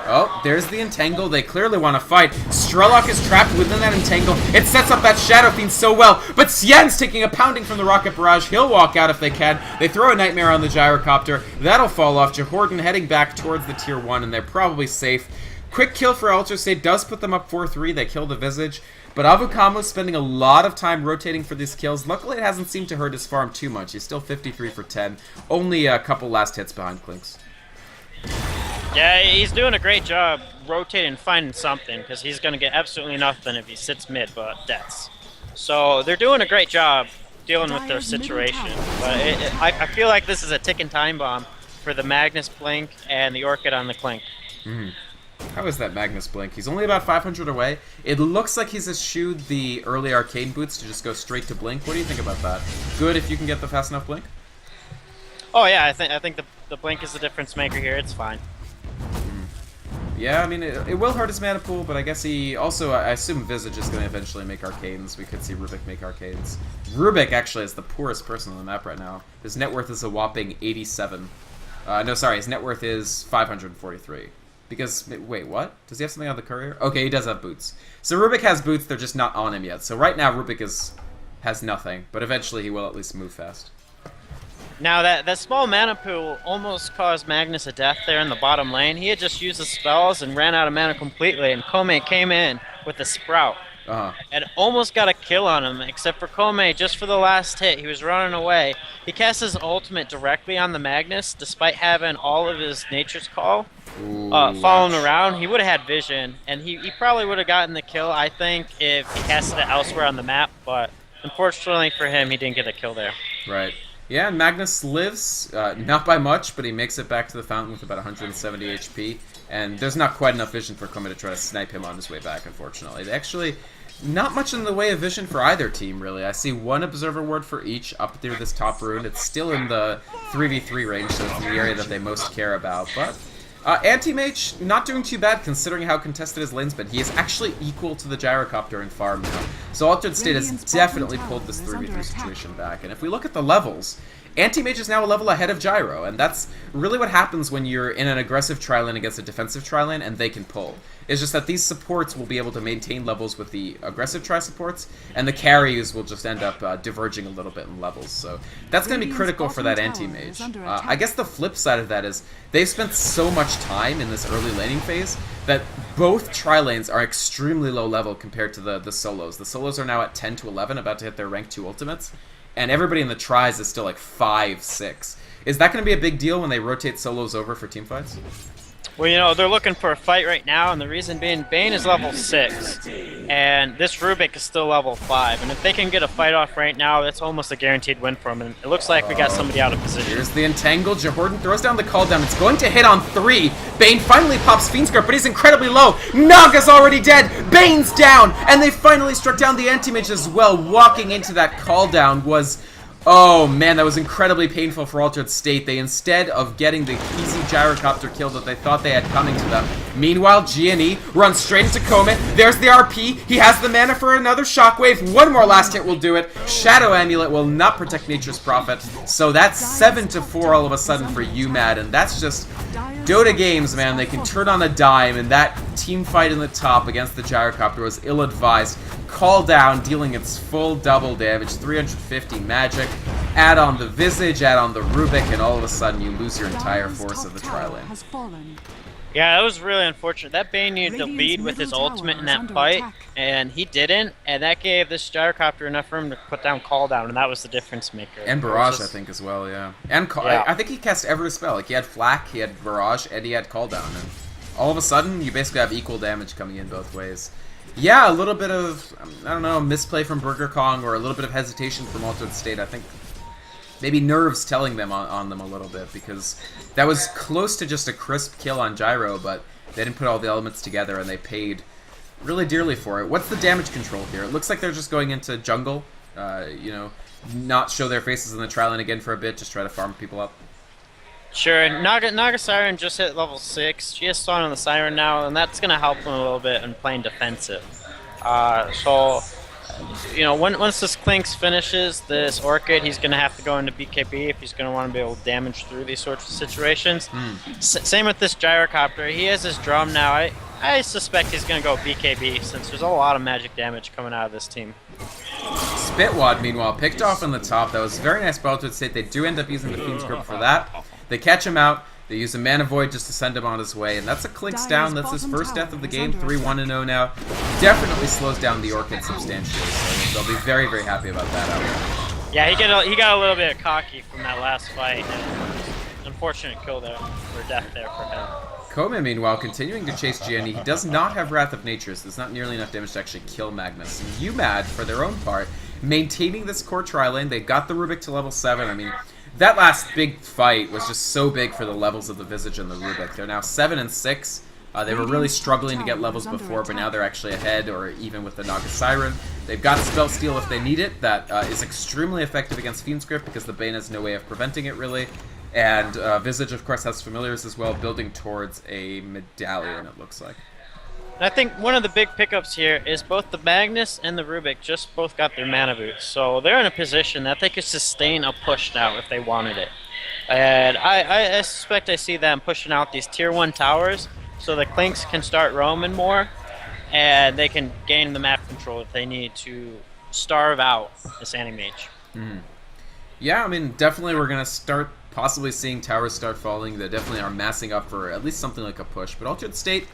Oh, there's the Entangle. They clearly want to fight. Strelok is trapped within that Entangle. It sets up that Shadow Fiend so well, but Cien's taking a pounding from the Rocket Barrage. He'll walk out if they can. They throw a Nightmare on the Gyrocopter. That'll fall off. Jahordan heading back towards the Tier 1, and they're probably safe. Quick kill for Altered State does put them up 4-3. They kill the Visage. But Avukamo's spending a lot of time rotating for these kills. Luckily, it hasn't seemed to hurt his farm too much. He's still 53 for 10. Only a couple last hits behind Clinks. Yeah, he's doing a great job rotating and finding something, because he's going to get absolutely nothing if he sits mid but deaths. So they're doing a great job dealing with their situation. But I feel like this is a ticking time bomb for the Magnus Blink and the Orchid on the Clink. How is that Magnus Blink? He's only about 500 away. It looks like he's eschewed the early Arcane Boots to just go straight to Blink. What do you think about that? Good if you can get the fast enough Blink? Oh yeah, I think the Blink is the difference maker here. It's fine. Yeah, I mean, it will hurt his mana pool, but I guess he also, I assume Visage is going to eventually make Arcanes. We could see Rubik make Arcanes. Rubik actually is the poorest person on the map right now. His net worth is a whopping 87. No, sorry, his net worth is 543. Because, wait, what? Does he have something on the courier? Okay, he does have boots. So Rubik has boots, they're just not on him yet. So right now, Rubik has nothing, but eventually he will at least move fast. Now that small mana pool almost caused Magnus a death there in the bottom lane. He had just used the spells and ran out of mana completely, and Kome came in with a Sprout. And almost got a kill on him, except for Kome, just for the last hit. He was running away. He cast his ultimate directly on the Magnus, despite having all of his Nature's Call following around. He would have had vision, and he probably would have gotten the kill, I think, if he casted it elsewhere on the map, but unfortunately for him, he didn't get a kill there. Right. Yeah, and Magnus lives, not by much, but he makes it back to the fountain with about 170 HP, and there's not quite enough vision for Kome to try to snipe him on his way back, unfortunately. Actually, not much in the way of vision for either team, really. I see one Observer Ward for each up through this top rune. It's still in the 3v3 range, so it's the area that they most care about, but Anti-Mage, not doing too bad considering how contested his lane's been. He is actually equal to the Gyrocopter in farm now. So Altered State has definitely pulled this 3v3 situation back. And if we look at the levels, Anti-Mage is now a level ahead of Gyro, and that's really what happens when you're in an aggressive tri-lane against a defensive tri-lane and they can pull. It's just that these supports will be able to maintain levels with the aggressive tri-supports, and the carries will just end up diverging a little bit in levels. So that's going to be critical for that anti-mage. I guess the flip side of that is they've spent so much time in this early laning phase that both tri-lanes are extremely low level compared to the solos. The solos are now at 10 to 11, about to hit their rank 2 ultimates, and everybody in the tries is still like 5, 6. Is that going to be a big deal when they rotate solos over for team fights? Well, you know, they're looking for a fight right now, and the reason being, Bane is level 6, and this Rubik is still level 5, and if they can get a fight off right now, that's almost a guaranteed win for them, and it looks like we got somebody out of position. Here's the entangle. Jahordan throws down the call down. It's going to hit on 3. Bane finally pops Fiend's Grip, but he's incredibly low. Naga's already dead. Bane's down, and they finally struck down the anti-mage as well. Walking into that call down was... oh man, that was incredibly painful for Altered State. They, instead of getting the easy Gyrocopter kill that they thought they had coming to them, meanwhile, G&E runs straight into Kome. There's the RP. He has the mana for another Shockwave. One more last hit will do it. Shadow Amulet will not protect Nature's Prophet. So that's 7-4 all of a sudden for UMAD, and that's just Dota games, man. They can turn on a dime, and that team fight in the top against the Gyrocopter was ill-advised. Call down, dealing its full double damage, 350 magic, add on the Visage, add on the Rubik, and all of a sudden you lose your entire force of the tri-lane. Yeah, that was really unfortunate. That Bane needed to lead with his ultimate in that fight, and he didn't, and that gave this Gyrocopter enough room to put down Call Down, and that was the difference maker. And Barrage, I think, as well, yeah. And I think he cast every spell. Like, he had Flak, he had Barrage, and he had Call Down, and all of a sudden, you basically have equal damage coming in both ways. Yeah, a little bit of, I don't know, misplay from Burger Kong, or a little bit of hesitation from Altered State. I think maybe nerves telling them on them a little bit, because that was close to just a crisp kill on Gyro, but they didn't put all the elements together, and they paid really dearly for it. What's the damage control here? It looks like they're just going into jungle, you know, not show their faces in the tri-lane again for a bit, just try to farm people up. Sure, and Naga Siren just hit level 6. She has Spawn on the Siren now, and that's going to help him a little bit in playing defensive. So, you know, once this Clinks finishes this Orchid, he's going to have to go into BKB if he's going to want to be able to damage through these sorts of situations. Same with this Gyrocopter. He has his drum now. I suspect he's going to go BKB, since there's a lot of magic damage coming out of this team. Spitwad, meanwhile, picked off on the top. That was very nice by Altered State. They do end up using the Fiend's Grip for that. They catch him out. They use a Mana Void just to send him on his way. And that's a Clinks down. That's his first death of the game. 3-1-0 now. Definitely slows down the Orchid substantially. So they'll be very, very happy about that outcome. Yeah, he got a little bit cocky from that last fight. And unfortunate kill there, or death there for him. Kome, meanwhile, continuing to chase Gianni. He does not have Wrath of Nature, so there's not nearly enough damage to actually kill Magnus. And UMAD, for their own part, maintaining this core tri-lane. They got the Rubik to level 7. I mean, that last big fight was just so big for the levels of the Visage and the Rubik. They're now 7 and 6. They were really struggling to get levels before, but now they're actually ahead, or even with the Naga Siren. They've got Spell Steal if they need it. That is extremely effective against Fiend's Grip because the Bane has no way of preventing it, really. And Visage, of course, has familiars as well, building towards a medallion, it looks like. And I think one of the big pickups here is both the Magnus and the Rubik just both got their mana boots. So they're in a position that they could sustain a push now if they wanted it. And I suspect I see them pushing out these tier 1 towers so the Clinks can start roaming more and they can gain the map control if they need to starve out this Anti-Mage. Yeah, I mean, definitely we're going to start possibly seeing towers start falling. They definitely are massing up for at least something like a push. But Altered State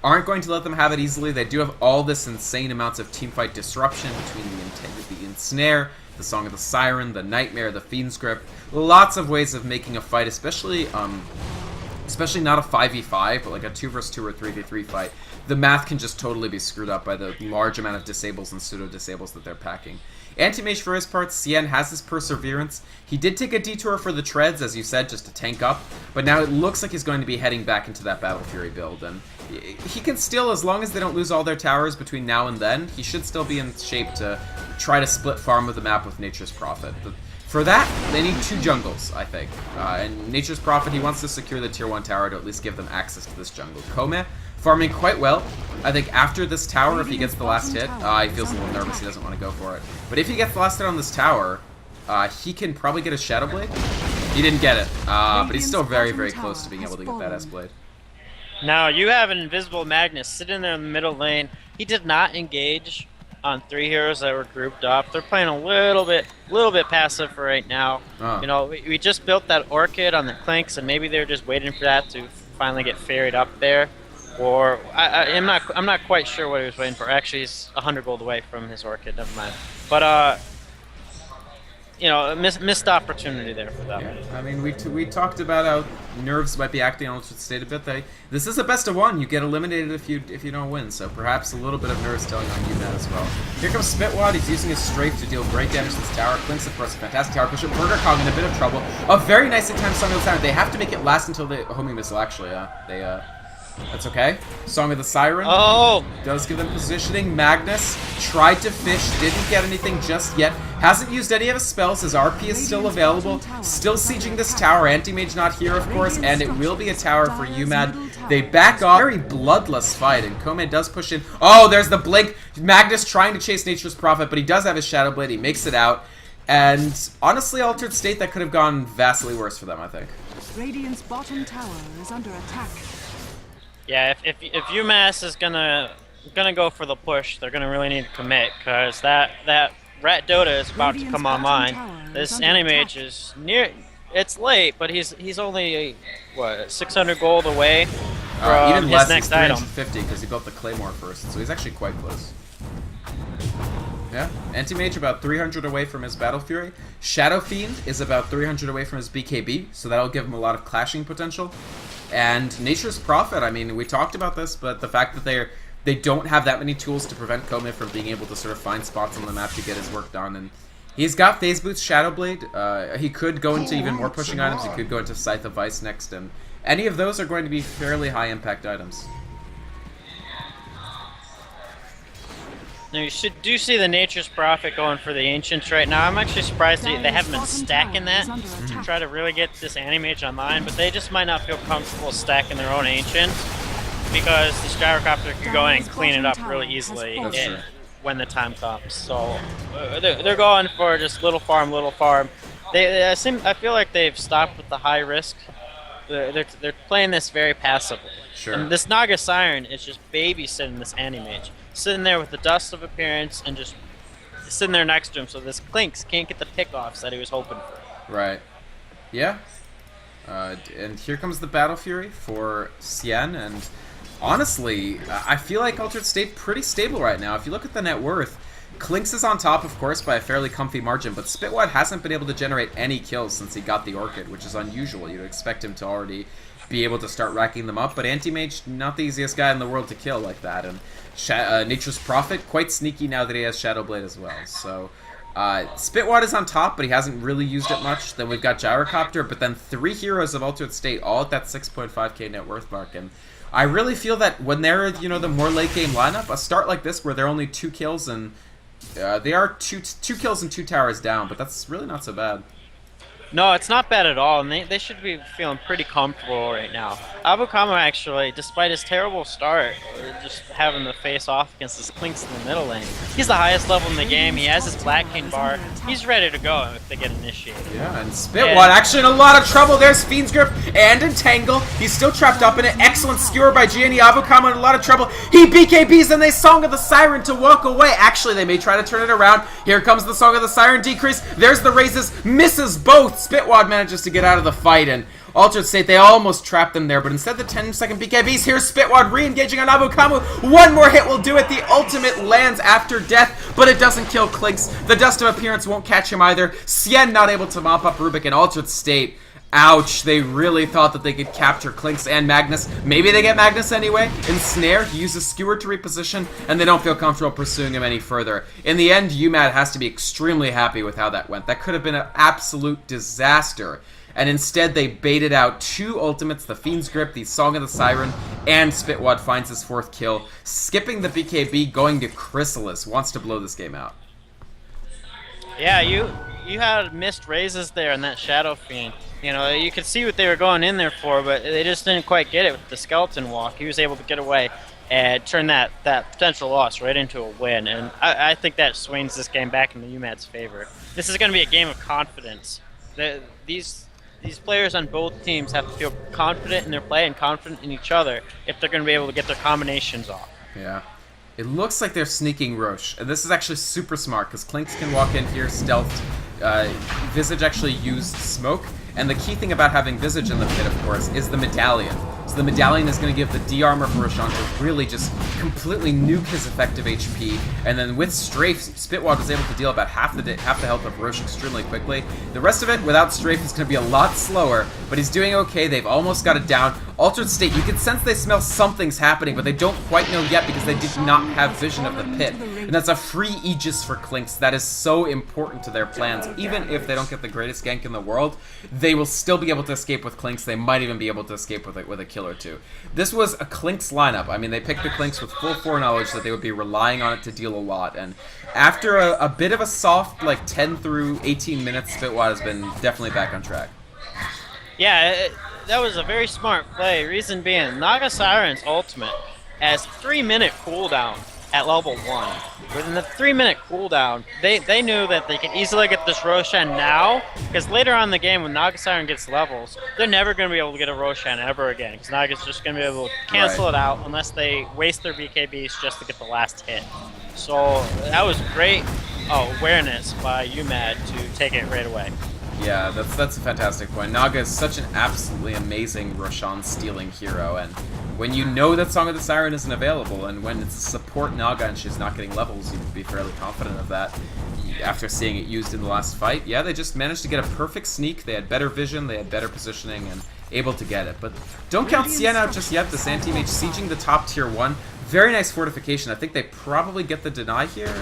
aren't going to let them have it easily. They do have all this insane amounts of teamfight disruption between the Ensnare, the Song of the Siren, the Nightmare, the Fiend's Grip. Lots of ways of making a fight, especially not a 5v5, but like a 2 vs 2 or 3v3 fight. The math can just totally be screwed up by the large amount of disables and pseudo-disables that they're packing. Anti-Mage, for his part, Cien has his Perseverance. He did take a detour for the Treads, as you said, just to tank up, but now it looks like he's going to be heading back into that Battle Fury build, and he can still, as long as they don't lose all their towers between now and then, he should still be in shape to try to split farm of the map with Nature's Prophet. For that, they need 2 jungles, I think. And Nature's Prophet, he wants to secure the tier 1 tower to at least give them access to this jungle. Kome, farming quite well. I think after this tower, if he gets the last hit, he feels a little nervous, he doesn't want to go for it. But if he gets the last hit on this tower, he can probably get a Shadow Blade. He didn't get it, but he's still very, very close to being able to get that S-Blade. Now, you have an Invisible Magnus sitting there in the middle lane. He did not engage on 3 heroes that were grouped up. They're playing a little bit passive for right now. You know, we just built that Orchid on the Clinks, and maybe they're just waiting for that to finally get ferried up there. Or I'm not quite sure what he was waiting for. Actually, he's 100 gold away from his Orchid. Never mind. But you know, a missed opportunity there for them. Yeah. I mean, we talked about how nerves might be acting on Altered State a bit. This is a best of 1. You get eliminated if you don't win, so perhaps a little bit of nerves telling on you that as well. Here comes Spitwad. He's using his Strafe to deal great damage to this tower. Clinks, of course, a fantastic tower pusher. Burger Kong in a bit of trouble. A very nicely timed Song of the Siren. They have to make it last until the homing missile. Actually, that's okay. Song of the Siren. Oh! Does give them positioning. Magnus tried to fish, didn't get anything just yet. Hasn't used any of his spells. His RP is still available. Still sieging this tower. Anti-Mage not here, of course, and it will be a tower for UMAD. They back off. Very bloodless fight, and Kome does push in. Oh, there's the blink. Magnus trying to chase Nature's Prophet, but he does have his Shadow Blade. He makes it out. And honestly, Altered State, that could have gone vastly worse for them, I think. Radiant's bottom tower is under attack. Yeah, if UMass is gonna go for the push, they're gonna really need to commit, because that Rat Dota is about to come online. This Anti-Mage is near. It's late, but he's only what, 600 gold away from even his less, next he's item. 350 because he built the Claymore first, so he's actually quite close. Yeah, Anti-Mage about 300 away from his Battle Fury. Shadow Fiend is about 300 away from his BKB, so that'll give him a lot of clashing potential. And Nature's Prophet, I mean, we talked about this, but the fact that they don't have that many tools to prevent Kome from being able to sort of find spots on the map to get his work done. And he's got Phase Boots, Shadow Blade. He could go into even more pushing items. He could go into Scythe of Vice next, and any of those are going to be fairly high impact items. Now you do see the Nature's Prophet going for the Ancients right now. I'm actually surprised they haven't been stacking that to try to really get this Anti-Mage online, but they just might not feel comfortable stacking their own Ancients because the Gyrocopter can go in and clean it up really easily when the time comes. So they're going for just little farm. I feel like they've stopped with the high risk. They're playing this very passively. Sure. And this Naga Siren is just babysitting this Anti-Mage. Sitting there with the Dust of Appearance and just sitting there next to him, so this Clinks can't get the pickoffs that he was hoping for. Right. Yeah. And here comes the Battle Fury for Cien, and honestly, I feel like Altered State pretty stable right now. If you look at the net worth, Clinks is on top, of course, by a fairly comfy margin, but Spitwad hasn't been able to generate any kills since he got the Orchid, which is unusual. You'd expect him to already be able to start racking them up, but Anti-Mage, not the easiest guy in the world to kill like that, and Nature's Prophet, quite sneaky now that he has Shadow Blade as well. So Spitwad is on top, but he hasn't really used it much. Then we've got Gyrocopter, but then 3 heroes of Altered State, all at that 6.5k net worth mark. And I really feel that when they're, you know, the more late game lineup, a start like this where they're only 2 kills and they are two kills and 2 towers down, but that's really not so bad. No, it's not bad at all, and they should be feeling pretty comfortable right now. Abukama actually, despite his terrible start, just having to face off against his Clinks in the middle lane, he's the highest level in the game. He has his Black King bar. He's ready to go if they get initiated. Yeah, and Spitwad actually in a lot of trouble. There's Fiend's Grip and Entangle. He's still trapped up in it. Excellent skewer by Gianni. Abukama in a lot of trouble. He BKBs and they Song of the Siren to walk away. Actually, they may try to turn it around. Here comes the Song of the Siren decrease. There's the raises. Misses both. Spitwad manages to get out of the fight, and Altered State, they almost trapped them there, but instead the 10-second BKBs, here's Spitwad re-engaging on Abukamu. One more hit will do it. The ultimate lands after death, but it doesn't kill Clinks. The Dust of Appearance won't catch him either. Sien not able to mop up Rubik, and Altered State, ouch, they really thought that they could capture Clinks and Magnus. Maybe they get Magnus anyway. Ensnare, he uses Skewer to reposition, and they don't feel comfortable pursuing him any further. In the end, UMAD has to be extremely happy with how that went. That could have been an absolute disaster. And instead, they baited out 2 ultimates, the Fiend's Grip, the Song of the Siren, and Spitwad finds his 4th kill. Skipping the BKB, going to Chrysalis, wants to blow this game out. Yeah, you had missed raises there in that Shadow Fiend. You know, you could see what they were going in there for, but they just didn't quite get it with the Skeleton Walk. He was able to get away and turn that potential loss right into a win, and I think that swings this game back into UMAD's favor. This is going to be a game of confidence. These players on both teams have to feel confident in their play and confident in each other if they're going to be able to get their combinations off. Yeah. It looks like they're sneaking Roche, and this is actually super smart, because Clinks can walk in here stealthed. Visage actually used Smoke, and the key thing about having Visage in the pit, of course, is the Medallion. So the Medallion is going to give the D-Armor for Roshan to really just completely nuke his effective HP, and then with Strafe, Spitwad was able to deal about half the health of Roche extremely quickly. The rest of it, without Strafe, is going to be a lot slower, but he's doing okay. They've almost got it down. Altered State, you can sense they smell something's happening, but they don't quite know yet because they did not have vision of the pit. And that's a free Aegis for Clinks. That is so important to their plans. Even if they don't get the greatest gank in the world, they will still be able to escape with Clinks. They might even be able to escape with a kill or two. This was a Clinks lineup. I mean, they picked the Clinks with full foreknowledge that they would be relying on it to deal a lot. And after a bit of a soft, like 10 through 18 minutes, Spitwad has been definitely back on track. Yeah, that was a very smart play. Reason being, Naga Siren's ultimate has 3-minute cooldown at level 1. Within the 3-minute cooldown, they knew that they could easily get this Roshan now, because later on in the game when Naga Siren gets levels, they're never going to be able to get a Roshan ever again, because Naga's just going to be able to cancel it out unless they waste their BKBs just to get the last hit. So that was great awareness by UMAD to take it right away. Yeah, that's a fantastic point. Naga is such an absolutely amazing Roshan stealing hero, and when you know that Song of the Siren isn't available, and when it's a support Naga and she's not getting levels, you can be fairly confident of that. After seeing it used in the last fight, yeah, they just managed to get a perfect sneak. They had better vision, they had better positioning, and able to get it. But don't count Sien out just yet. This anti-mage sieging the top tier 1. Very nice fortification. I think they probably get the deny here.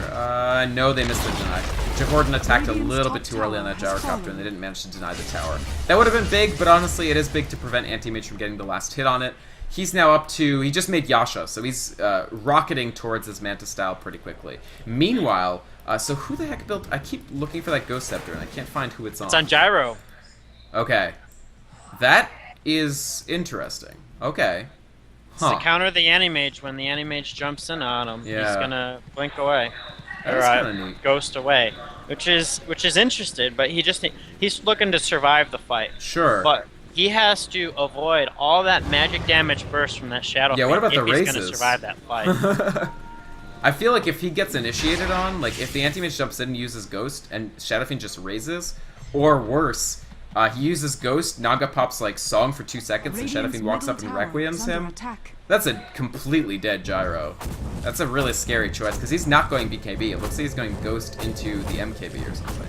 No, they missed the deny. Jahordan attacked a little bit too early on that gyrocopter, and they didn't manage to deny the tower. That would have been big, but honestly, it is big to prevent anti-mage from getting the last hit on it. He's now up to... He just made Yasha, so he's rocketing towards his Manta style pretty quickly. Meanwhile, so who the heck built... I keep looking for that Ghost Scepter, and I can't find who it's on. It's on Gyro. Okay. That is interesting. Okay. It's to counter the Animage when the Animage jumps in on him. Yeah. He's gonna blink away. That is kinda neat. Ghost away. Which is interesting, but he's looking to survive the fight. Sure. But he has to avoid all that magic damage burst from that Shadow Yeah, what about if the he's raises? gonna survive that fight. I feel like if he gets initiated on, like if the anti-mage jumps in and uses Ghost and Shadowfiend just raises, or worse, he uses Ghost, Naga pops like Song for 2 seconds, and Shadowfiend walks up and Requiems him. That's a completely dead Gyro. That's a really scary choice, because he's not going BKB. It looks like he's going Ghost into the MKB or something.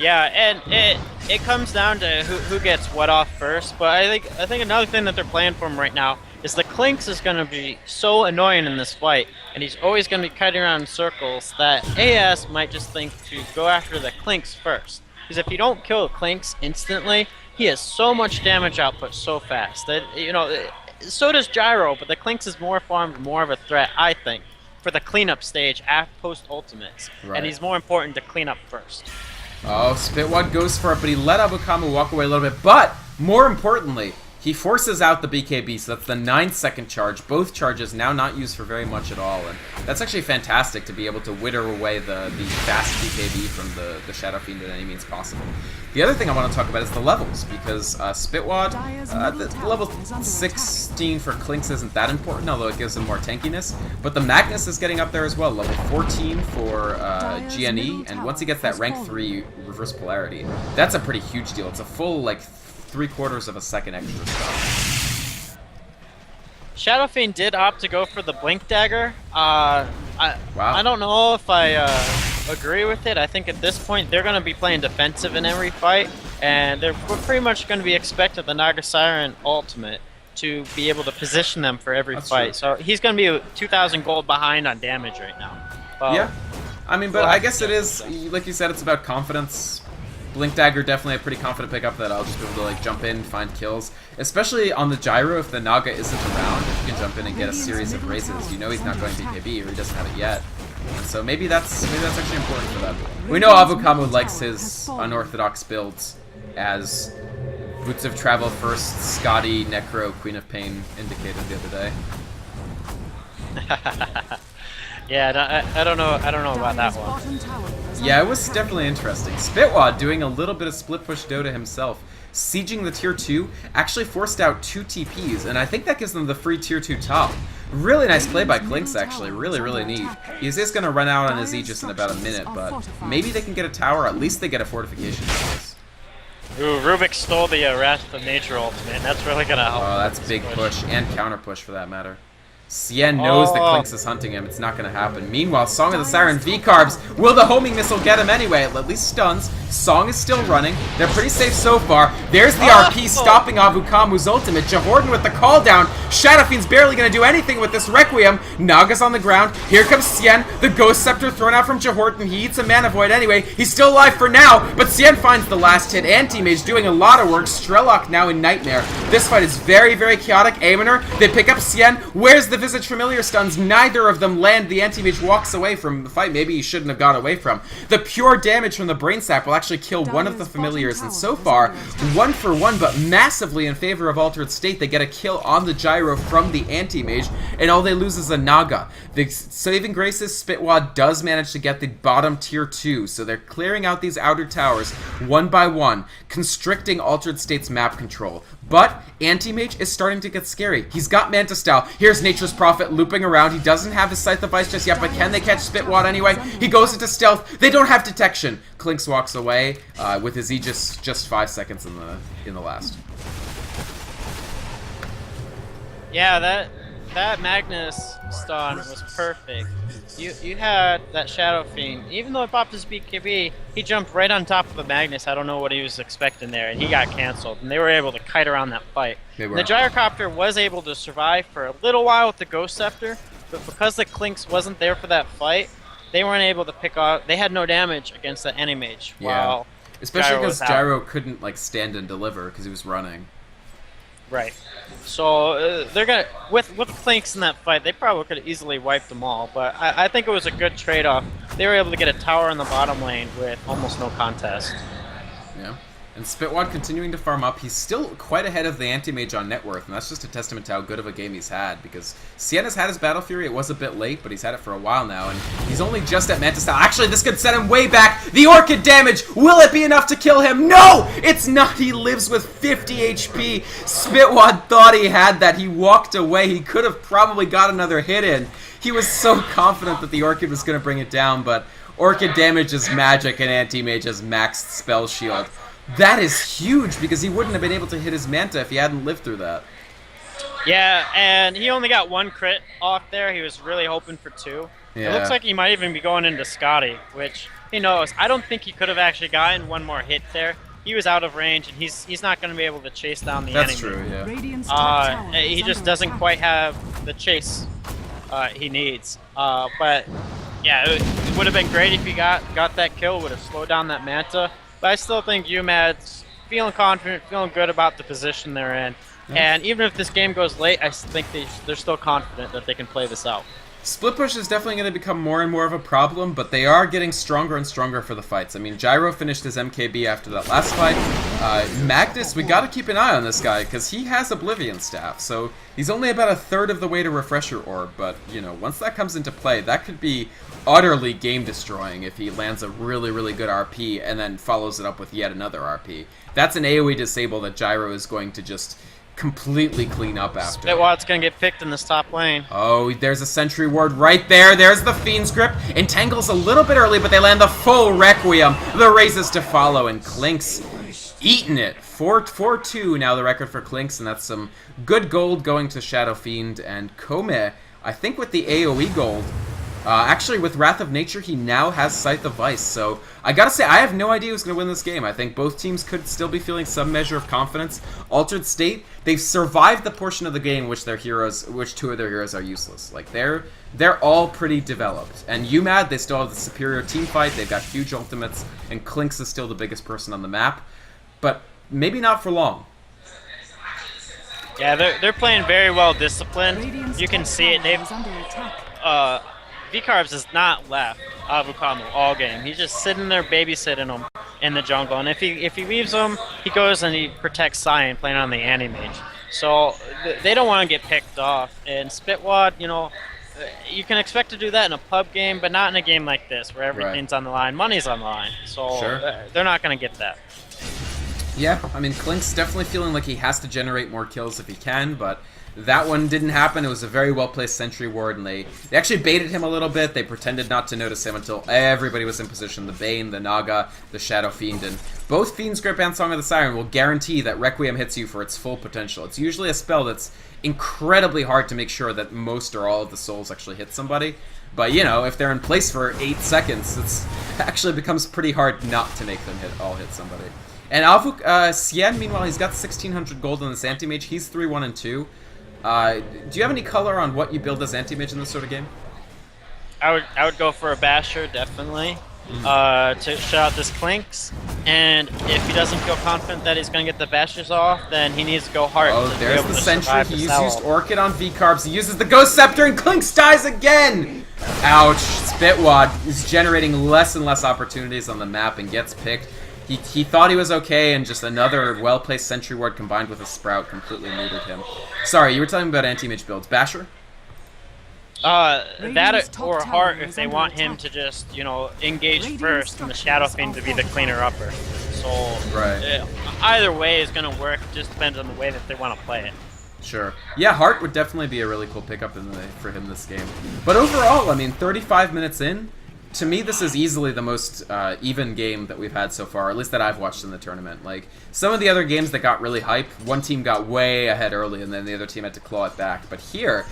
Yeah, and it comes down to who gets what off first, but I think another thing that they're playing for him right now is the Clinks is going to be so annoying in this fight, and he's always going to be cutting around in circles that AS might just think to go after the Clinks first. Because if you don't kill the Clinks instantly, he has so much damage output so fast that, you know, so does Gyro, but the Clinks is more farmed, more of a threat, I think, for the cleanup stage after post-ultimates. Right. And he's more important to clean up first. Oh, Spitwad goes for it, but he let Abukamu walk away a little bit. But, more importantly, he forces out the BKB, so that's the 9-second charge. Both charges now not used for very much at all, and that's actually fantastic to be able to witter away the fast BKB from the Shadow Fiend at any means possible. The other thing I want to talk about is the levels, because Spitwad, the level 16 for Clinks isn't that important, although it gives him more tankiness, but the Magnus is getting up there as well, level 14 for GNE, and once he gets that rank 3 reverse polarity, that's a pretty huge deal. It's a full, like, 3/4 of a second extra stuff. Shadow Fiend did opt to go for the Blink Dagger. Wow. I don't know if I agree with it. I think at this point they're going to be playing defensive in every fight, and we're pretty much going to be expecting the Naga Siren ultimate to be able to position them for every fight. True. So he's going to be 2,000 gold behind on damage right now. Yeah. I mean, but I guess it is, like you said, it's about confidence. Blink Dagger definitely a pretty confident pickup that I'll just be able to like jump in, find kills. Especially on the gyro, if the Naga isn't around, if you can jump in and get a series of raises, you know he's not going BKB or he doesn't have it yet. And so maybe that's actually important for them. We know Abukamu likes his unorthodox builds, as Boots of Travel first, Scotty, Necro, Queen of Pain indicated the other day. Yeah, I don't know about that one. Yeah, it was definitely interesting. Spitwad doing a little bit of split push Dota himself. Sieging the tier 2 actually forced out 2 TPs, and I think that gives them the free tier 2 top. Really nice play by Clinks, actually. Really, really neat. He's just going to run out on his Aegis in about a minute, but maybe they can get a tower. At least they get a fortification bonus. Ooh, Rubik stole the Wrath of Nature ultimate. That's really going to help. Oh, that's big push, and counter push for that matter. Cien knows that Clinks is hunting him. It's not going to happen. Meanwhile, Song of the Siren V-Carbs. Will the homing missile get him anyway? At least stuns. Song is still running. They're pretty safe so far. There's the RP stopping Abukamu's ultimate. Jahordan with the call down. Shadow Fiend's barely going to do anything with this Requiem. Naga's on the ground. Here comes Cien. The Ghost Scepter thrown out from Jahordan. He eats a Mana Void anyway. He's still alive for now, but Cien finds the last hit. Anti-Mage doing a lot of work. Strelok now in Nightmare. This fight is very, very chaotic. Aemoner, they pick up Cien. Where's the Visage Familiar stuns? Neither of them land. The Anti-Mage walks away from the fight maybe he shouldn't have got away from. The pure damage from the Brain Sap will actually kill one of the Familiars, and so far, 1 for 1, but massively in favor of Altered State. They get a kill on the Gyro from the Anti-Mage, and all they lose is a Naga. The saving graces, Spitwad does manage to get the bottom tier 2, so they're clearing out these outer towers one by one, constricting Altered State's map control. But Anti-Mage is starting to get scary. He's got Manta Style. Here's Nature's Prophet looping around. He doesn't have his Scythe of Ice just yet, but can they catch Spitwad anyway? He goes into stealth. They don't have detection. Clinks walks away with his Aegis just 5 seconds in the last. Yeah, that Magnus stun was perfect. You had that Shadow Fiend. Even though it popped his BKB, he jumped right on top of the Magnus. I don't know what he was expecting there, and he got canceled. And they were able to kite around that fight. The Gyrocopter was able to survive for a little while with the Ghost Scepter, but because the Clinks wasn't there for that fight, they weren't able to pick off. They had no damage against the Anti-Mage. Yeah, especially because Gyro couldn't like stand and deliver because he was running. Right. So they're gonna with Clinks in that fight, they probably could have easily wiped them all. But I think it was a good trade-off. They were able to get a tower in the bottom lane with almost no contest. Yeah. And Spitwad continuing to farm up. He's still quite ahead of the Anti-Mage on net worth, and that's just a testament to how good of a game he's had, because Sienna's had his Battle Fury. It was a bit late, but he's had it for a while now, and he's only just at Manta Style. Actually, this could set him way back. The Orchid damage! Will it be enough to kill him? No! It's not! He lives with 50 HP. Spitwad thought he had that. He walked away. He could have probably got another hit in. He was so confident that the Orchid was going to bring it down, but Orchid damage is magic, and Anti-Mage has maxed Spell Shield. That is huge, because he wouldn't have been able to hit his Manta if he hadn't lived through that. Yeah, and he only got 1 crit off there. He was really hoping for 2. Yeah. It looks like he might even be going into Scotty, which, he knows. I don't think he could have actually gotten 1 more hit there. He was out of range, and he's not going to be able to chase down the enemy. That's true, yeah. He just doesn't quite have the chase he needs. But, yeah, it would have been great if he got that kill, would have slowed down that Manta. But I still think UMAD's feeling confident, feeling good about the position they're in. Yeah. And even if this game goes late, I think they're still confident that they can play this out. Splitpush is definitely going to become more and more of a problem, but they are getting stronger and stronger for the fights. I mean, Gyro finished his MKB after that last fight. Magnus, we got to keep an eye on this guy, because he has Oblivion Staff, so he's only about a third of the way to Refresher Orb, but, you know, once that comes into play, that could be utterly game-destroying if he lands a really, really good RP and then follows it up with yet another RP. That's an AoE disable that Gyro is going to just completely clean up after. Spitwad's gonna get picked in this top lane. Oh, there's a Sentry Ward right there. There's the Fiend's Grip. Entangles a little bit early, but they land the full Requiem. The raises to follow, and Klink's eating it. 4-2 now the record for Klink's, and that's some good gold going to Shadow Fiend. And Kome, I think with the AoE gold, actually, with Wrath of Nature, he now has Scythe of Vice, so I gotta say, I have no idea who's gonna win this game. I think both teams could still be feeling some measure of confidence. Altered State, they've survived the portion of the game which two of their heroes are useless. Like, they're all pretty developed. And UMAD, they still have the superior team fight, they've got huge ultimates, and Klink's is still the biggest person on the map, but maybe not for long. Yeah, they're playing very well disciplined. You can see it. They've V-Carbs has not left Avukamo all game. He's just sitting there babysitting him in the jungle. And if he leaves him, he goes and he protects Cyan playing on the Anti-Mage. So they don't want to get picked off. And Spitwad, you know, you can expect to do that in a pub game, but not in a game like this where everything's on the line. Money's on the line. So they're not going to get that. Yeah, I mean, Klink's definitely feeling like he has to generate more kills if he can, but that one didn't happen. It was a very well-placed Sentry Ward, and they actually baited him a little bit. They pretended not to notice him until everybody was in position. The Bane, the Naga, the Shadow Fiend, and both Fiend's Grip and Song of the Siren will guarantee that Requiem hits you for its full potential. It's usually a spell that's incredibly hard to make sure that most or all of the souls actually hit somebody. But, you know, if they're in place for 8 seconds, it actually becomes pretty hard not to make them hit somebody. And Sien, meanwhile, he's got 1,600 gold on this Anti-Mage. He's 3-1 and 2. Do you have any color on what you build as Anti-Mage in this sort of game? I would go for a Basher, definitely, to shut out this Klink's. And if he doesn't feel confident that he's going to get the Bashers off, then he needs to go Heart. Oh, there's the Sentry. He used Orchid on V-Carbs. He uses the Ghost Scepter, and Klink's dies again! Ouch. Spitwad is generating less and less opportunities on the map and gets picked. He thought he was okay, and just another well-placed Sentry Ward combined with a Sprout completely neutered him. Sorry, you were telling me about Anti-Mage builds. Basher? That or Heart if they want him to just, you know, engage first and the Shadow Fiend to be the cleaner upper. So, either way is going to work. It just depends on the way that they want to play it. Sure. Yeah, Heart would definitely be a really cool pickup for him this game. But overall, I mean, 35 minutes in, to me, this is easily the most even game that we've had so far, at least that I've watched in the tournament. Like, some of the other games that got really hype, one team got way ahead early, and then the other team had to claw it back. But here,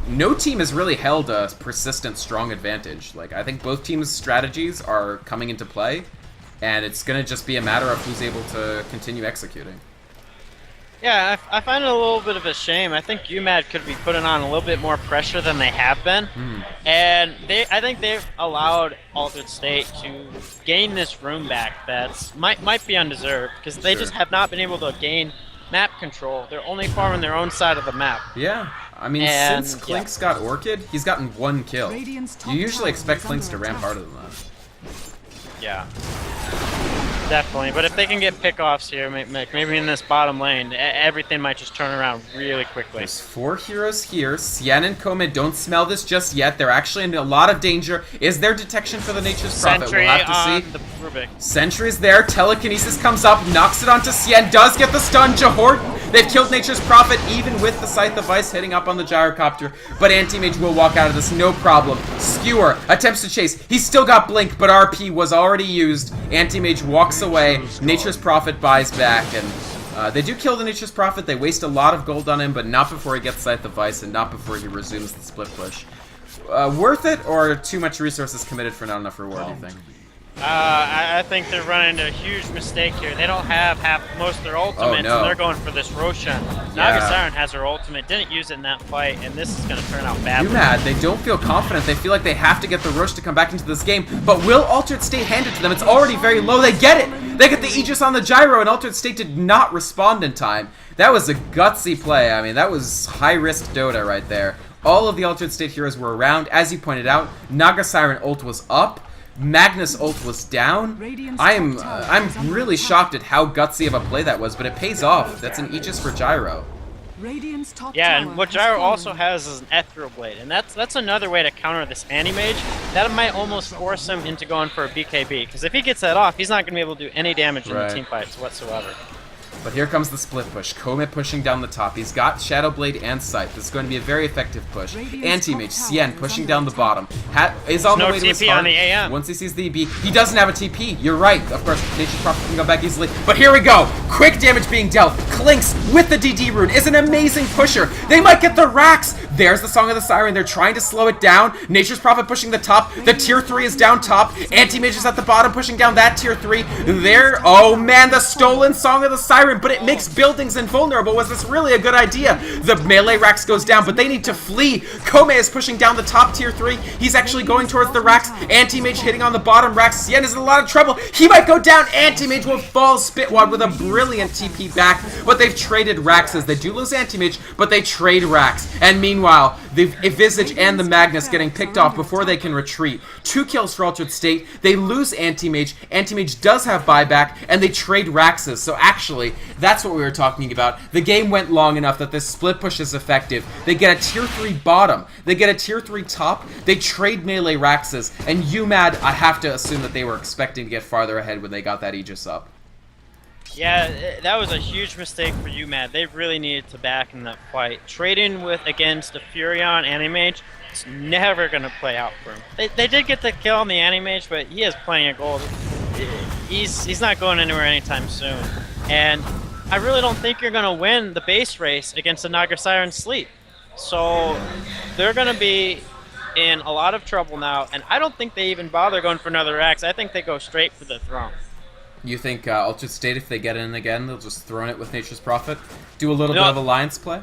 no team has really held a persistent, strong advantage. Like, I think both teams' strategies are coming into play, and it's going to just be a matter of who's able to continue executing. Yeah, I find it a little bit of a shame. I think UMAD could be putting on a little bit more pressure than they have been. And I think they've allowed Altered State to gain this room back that's might be undeserved, because they just have not been able to gain map control. They're only farming their own side of the map. Yeah, I mean, since Klink's got Orchid, he's gotten 1 kill. You usually expect Klink's to ramp harder than that. Yeah. Definitely, but if they can get pickoffs here, maybe in this bottom lane, everything might just turn around really quickly. There's 4 heroes here. Sien and Kome don't smell this just yet. They're actually in a lot of danger. Is there detection for the Nature's Prophet? Sentry we'll have to see. The Rubik. Sentry's there. Telekinesis comes up, knocks it onto Sien, does get the stun. Jahort, they've killed Nature's Prophet, even with the Scythe of Ice hitting up on the Gyrocopter. But Anti-Mage will walk out of this, no problem. Skewer attempts to chase. He's still got Blink, but RP was already used. Anti-Mage walks away. Nature's Prophet buys back, and they do kill the Nature's Prophet. They waste a lot of gold on him, but not before he gets Scythe of Ice, and not before he resumes the split push. Worth it, or too much resources committed for not enough reward, do you think? I think they're running into a huge mistake here. They don't have most of their ultimates, and they're going for this Roshan. Naga Siren has her ultimate, didn't use it in that fight, and this is going to turn out badly. UMAD, they don't feel confident. They feel like they have to get the Rosh to come back into this game, but will Altered State hand it to them? It's already very low. They get it! They get the Aegis on the Gyro, and Altered State did not respond in time. That was a gutsy play. I mean, that was high-risk Dota right there. All of the Altered State heroes were around. As you pointed out, Naga Siren ult was up. Magnus ult was down. I'm really shocked at how gutsy of a play that was, but it pays off. That's an Aegis for Gyro. Radiant's top Yeah, tower and what has Gyro fallen. also has is an Ethereal Blade, and that's another way to counter this Anti-Mage. That might almost force him into going for a BKB, because if he gets that off, he's not going to be able to do any damage in the team fights whatsoever. But here comes the split push. Kome pushing down the top. He's got Shadow Blade and Scythe. This is going to be a very effective push. Anti-Mage, Cien pushing down the bottom. Is on the way to his TP heart. on the AM. Once he sees the EB, he doesn't have a TP. You're right. Of course, Nature's Prophet can go back easily. But here we go. Quick damage being dealt. Clinks with the DD rune is an amazing pusher. They might get the racks. There's the Song of the Siren. They're trying to slow it down. Nature's Prophet pushing the top. The tier 3 is down top. Anti-Mage is at the bottom pushing down that tier 3. There. Oh man, the stolen Song of the Siren. But it makes buildings invulnerable. Was this really a good idea? The melee racks goes down, but they need to flee. Kome is pushing down the top tier 3. He's actually going towards the racks. Anti-Mage hitting on the bottom racks. Cien is in a lot of trouble. He might go down. Anti-Mage will fall. Spitwad with a brilliant TP back. But they've traded racks as they do lose Anti-Mage, but they trade racks. And meanwhile, the Visage and the Magnus getting picked off before they can retreat. 2 kills for Altered State. They lose Anti-Mage. Anti-Mage does have buyback, and they trade Raxes. So actually, that's what we were talking about. The game went long enough that this split push is effective. They get a tier 3 bottom. They get a tier 3 top. They trade melee Raxes. And UMAD, I have to assume that they were expecting to get farther ahead when they got that Aegis up. Yeah, that was a huge mistake for UMAD. They really needed to back in that fight. Trading against the Furion Anti-Mage, it's never going to play out for him. They did get the kill on the Anti-Mage, but he has plenty of gold. He's not going anywhere anytime soon. And I really don't think you're going to win the base race against the Naga Siren Sleep. So they're going to be in a lot of trouble now, and I don't think they even bother going for another axe. I think they go straight for the throne. You think Altered State, if they get in again, they'll just throw it with Nature's Prophet? Do a little bit of alliance play?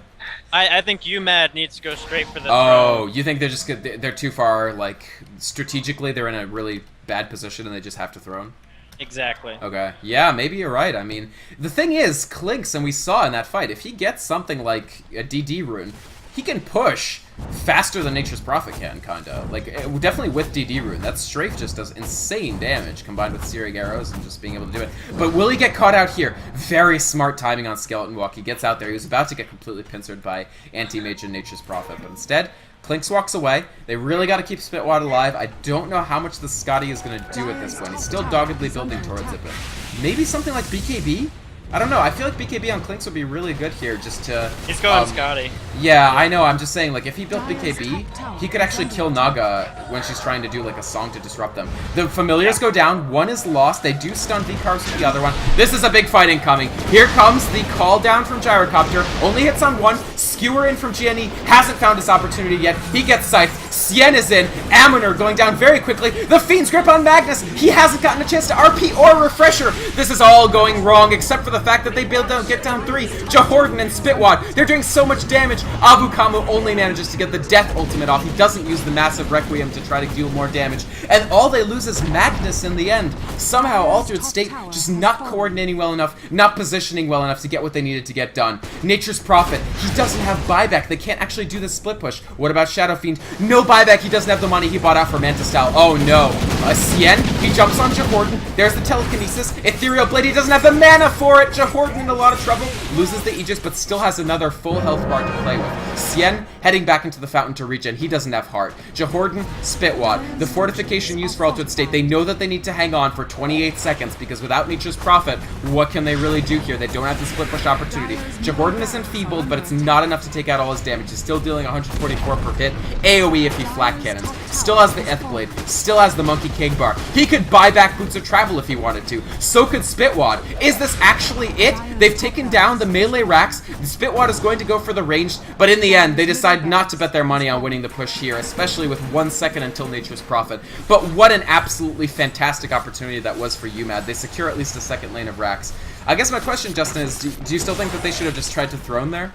I think UMAD needs to go straight for the throne. Oh, you think they're too far, like, strategically they're in a really bad position and they just have to throne? Exactly. Okay. Yeah, maybe you're right. I mean, the thing is, Clinks, and we saw in that fight, if he gets something like a DD rune, he can push faster than Nature's Prophet can, kinda. Like, definitely with DD rune. That strafe just does insane damage, combined with Searing Arrows and just being able to do it. But will he get caught out here? Very smart timing on Skeleton Walk. He gets out there. He was about to get completely pincered by Anti-Mage and Nature's Prophet, but instead, Clinks walks away. They really got to keep Spitwad alive. I don't know how much the Scotty is going to do at this point. He's still doggedly building towards it, but maybe something like BKB? I don't know. I feel like BKB on Clinks would be really good here just to... He's going Scotty. Yeah, I know. I'm just saying, like, if he built BKB, he could actually kill Naga when she's trying to do, like, a song to disrupt them. The Familiars go down. One is lost. They do stun V-Carbs with the other one. This is a big fight incoming. Here comes the call down from Gyrocopter. Only hits on one. Skewer in from GNE. Hasn't found his opportunity yet. He gets Scythe. Cien is in. Ammoner going down very quickly. The Fiend's grip on Magnus. He hasn't gotten a chance to RP or Refresher. This is all going wrong, except for the fact that they get down 3. Jahordan and Spitwad. They're doing so much damage. Abu Kamu only manages to get the Death Ultimate off. He doesn't use the Massive Requiem to try to deal more damage. And all they lose is Magnus in the end. Somehow Altered State just not coordinating well enough, not positioning well enough to get what they needed to get done. Nature's Prophet. He doesn't have buyback. They can't actually do the split push. What about Shadow Fiend? No buyback. He doesn't have the money he bought out for Mantis Style. Oh no. Cien, he jumps on Jahordan. There's the Telekinesis. Ethereal Blade. He doesn't have the mana for it. Jahordan in a lot of trouble. Loses the Aegis, but still has another full health bar to play with. Cien heading back into the fountain to regen. He doesn't have heart. Jahordan, Spitwad. The fortification used for Altered State. They know that they need to hang on for 28 seconds because without Nature's Prophet, what can they really do here? They don't have the split push opportunity. Jahordan is enfeebled, but it's not enough to take out all his damage. He's still dealing 144 per hit. AoE if he flat cannons. Still has the Eth Blade. Still has the Monkey Cake Bar. He could buy back Boots of Travel if he wanted to. So could Spitwad. Is this actually it? They've taken down the melee racks. The Spitwad is going to go for the ranged, but in the end, they decide not to bet their money on winning the push here, especially with 1 second until Nature's Prophet. But what an absolutely fantastic opportunity that was for UMAD. They secure at least a second lane of racks. I guess my question, Justin, is do you still think that they should have just tried to throne there?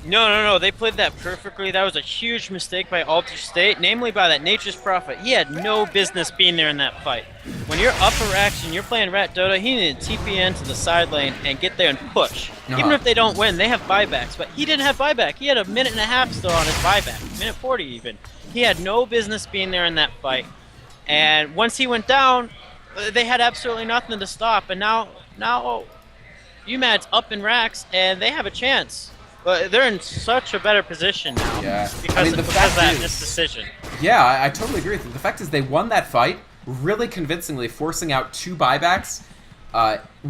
No. They played that perfectly. That was a huge mistake by Altered State, namely by that Nature's Prophet. He had no business being there in that fight. when you're upper racks and you're playing Rat Dota, he needed to TP into the side lane and get there and push. Even if they don't win, they have buybacks. But he didn't have buyback. He had a minute and a half still on his buyback. Minute 40 even. He had no business being there in that fight. And once he went down, they had absolutely nothing to stop. And now UMAD's up in racks, and they have a chance. But they're in such a better position now because of that misdecision. Yeah, I totally agree with you. The fact is they won that fight really convincingly, forcing out 2 buybacks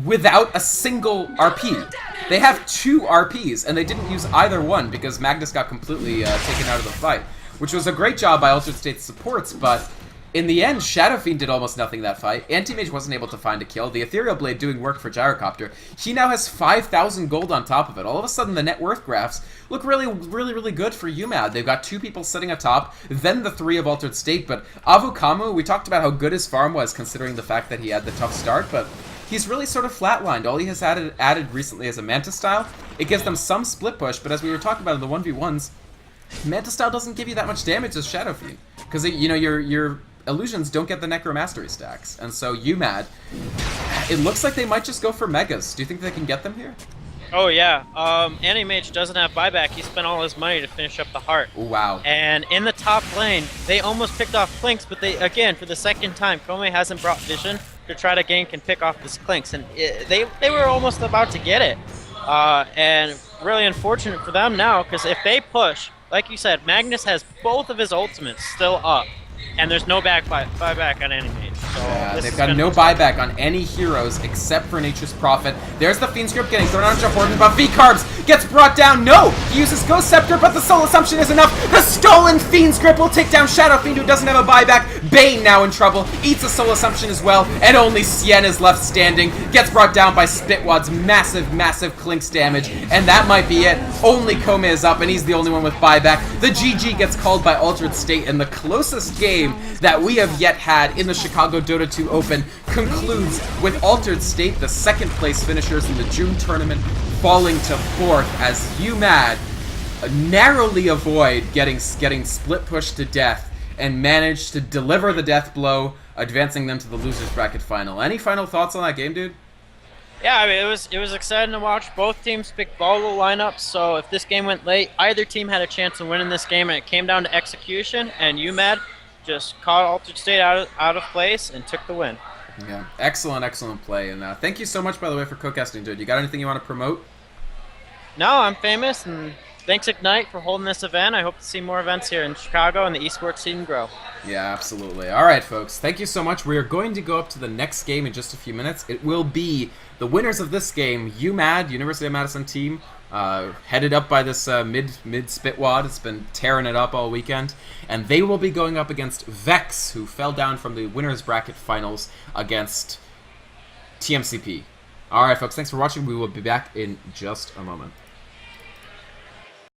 without a single RP. They have 2 RPs, and they didn't use either one because Magnus got completely taken out of the fight, which was a great job by Altered State's supports, but in the end, Shadow Fiend did almost nothing that fight. Anti-Mage wasn't able to find a kill. The Ethereal Blade doing work for Gyrocopter. He now has 5,000 gold on top of it. All of a sudden, the net worth graphs look really good for UMAD. They've got 2 people sitting atop, then the 3 of Altered State. But Avukamu, we talked about how good his farm was considering the fact that he had the tough start, but he's really sort of flatlined. All he has added recently is a Manta Style. It gives them some split push, but as we were talking about in the 1v1s, Manta Style doesn't give you that much damage as Shadow Fiend. Because, you know, your illusions don't get the Necromastery stacks. And so UMAD, it looks like they might just go for Megas. Do you think they can get them here? Oh yeah, Anti-Mage doesn't have buyback. He spent all his money to finish up the heart. Oh, wow. And in the top lane, they almost picked off Clinks, but they, again, for the second time, Kome hasn't brought Vision to try to gank and pick off this Clinks. And they were almost about to get it. And really unfortunate for them now, because if they push, like you said, Magnus has both of his ultimates still up. And there's no buyback on Anti-Mage. So yeah, they've got no buyback on any heroes except for Nature's Prophet. There's the Fiend Script getting thrown on Jordan, but V-Carbs gets brought down. No! He uses Ghost Scepter, but the Soul Assumption is enough. The stolen Fiend Script will take down Shadow Fiend, who doesn't have a buyback. Bane now in trouble. Eats a Soul Assumption as well, and only Cien is left standing. Gets brought down by Spitwad's massive Clinks damage, and that might be it. Only Kome is up, and he's the only one with buyback. The GG gets called by Altered State, and the closest game that we have yet had in the Chicago Dota 2 Open concludes with Altered State, the second place finishers in the June tournament, falling to 4th as UMAD narrowly avoid getting split pushed to death and managed to deliver the death blow, advancing them to the losers bracket final. Any final thoughts on that game, dude? Yeah, I mean, it was exciting to watch. Both teams picked volatile lineups, so if this game went late, either team had a chance of winning this game, and it came down to execution, and UMAD just caught Altered State out of place and took the win. Yeah, excellent play, and thank you so much, by the way, for co-casting, dude. You got anything you want to promote? No, I'm famous, and thanks Ignite for holding this event. I hope to see more events here in Chicago and the esports scene grow. Yeah, absolutely. All right, folks, thank you so much. We are going to go up to the next game in just a few minutes. It will be the winners of this game, UMAD, University of Madison team, headed up by this mid Spitwad. It's been tearing it up all weekend, and they will be going up against Vex, who fell down from the winners bracket finals against TMCP. All right, folks, thanks for watching. We will be back in just a moment.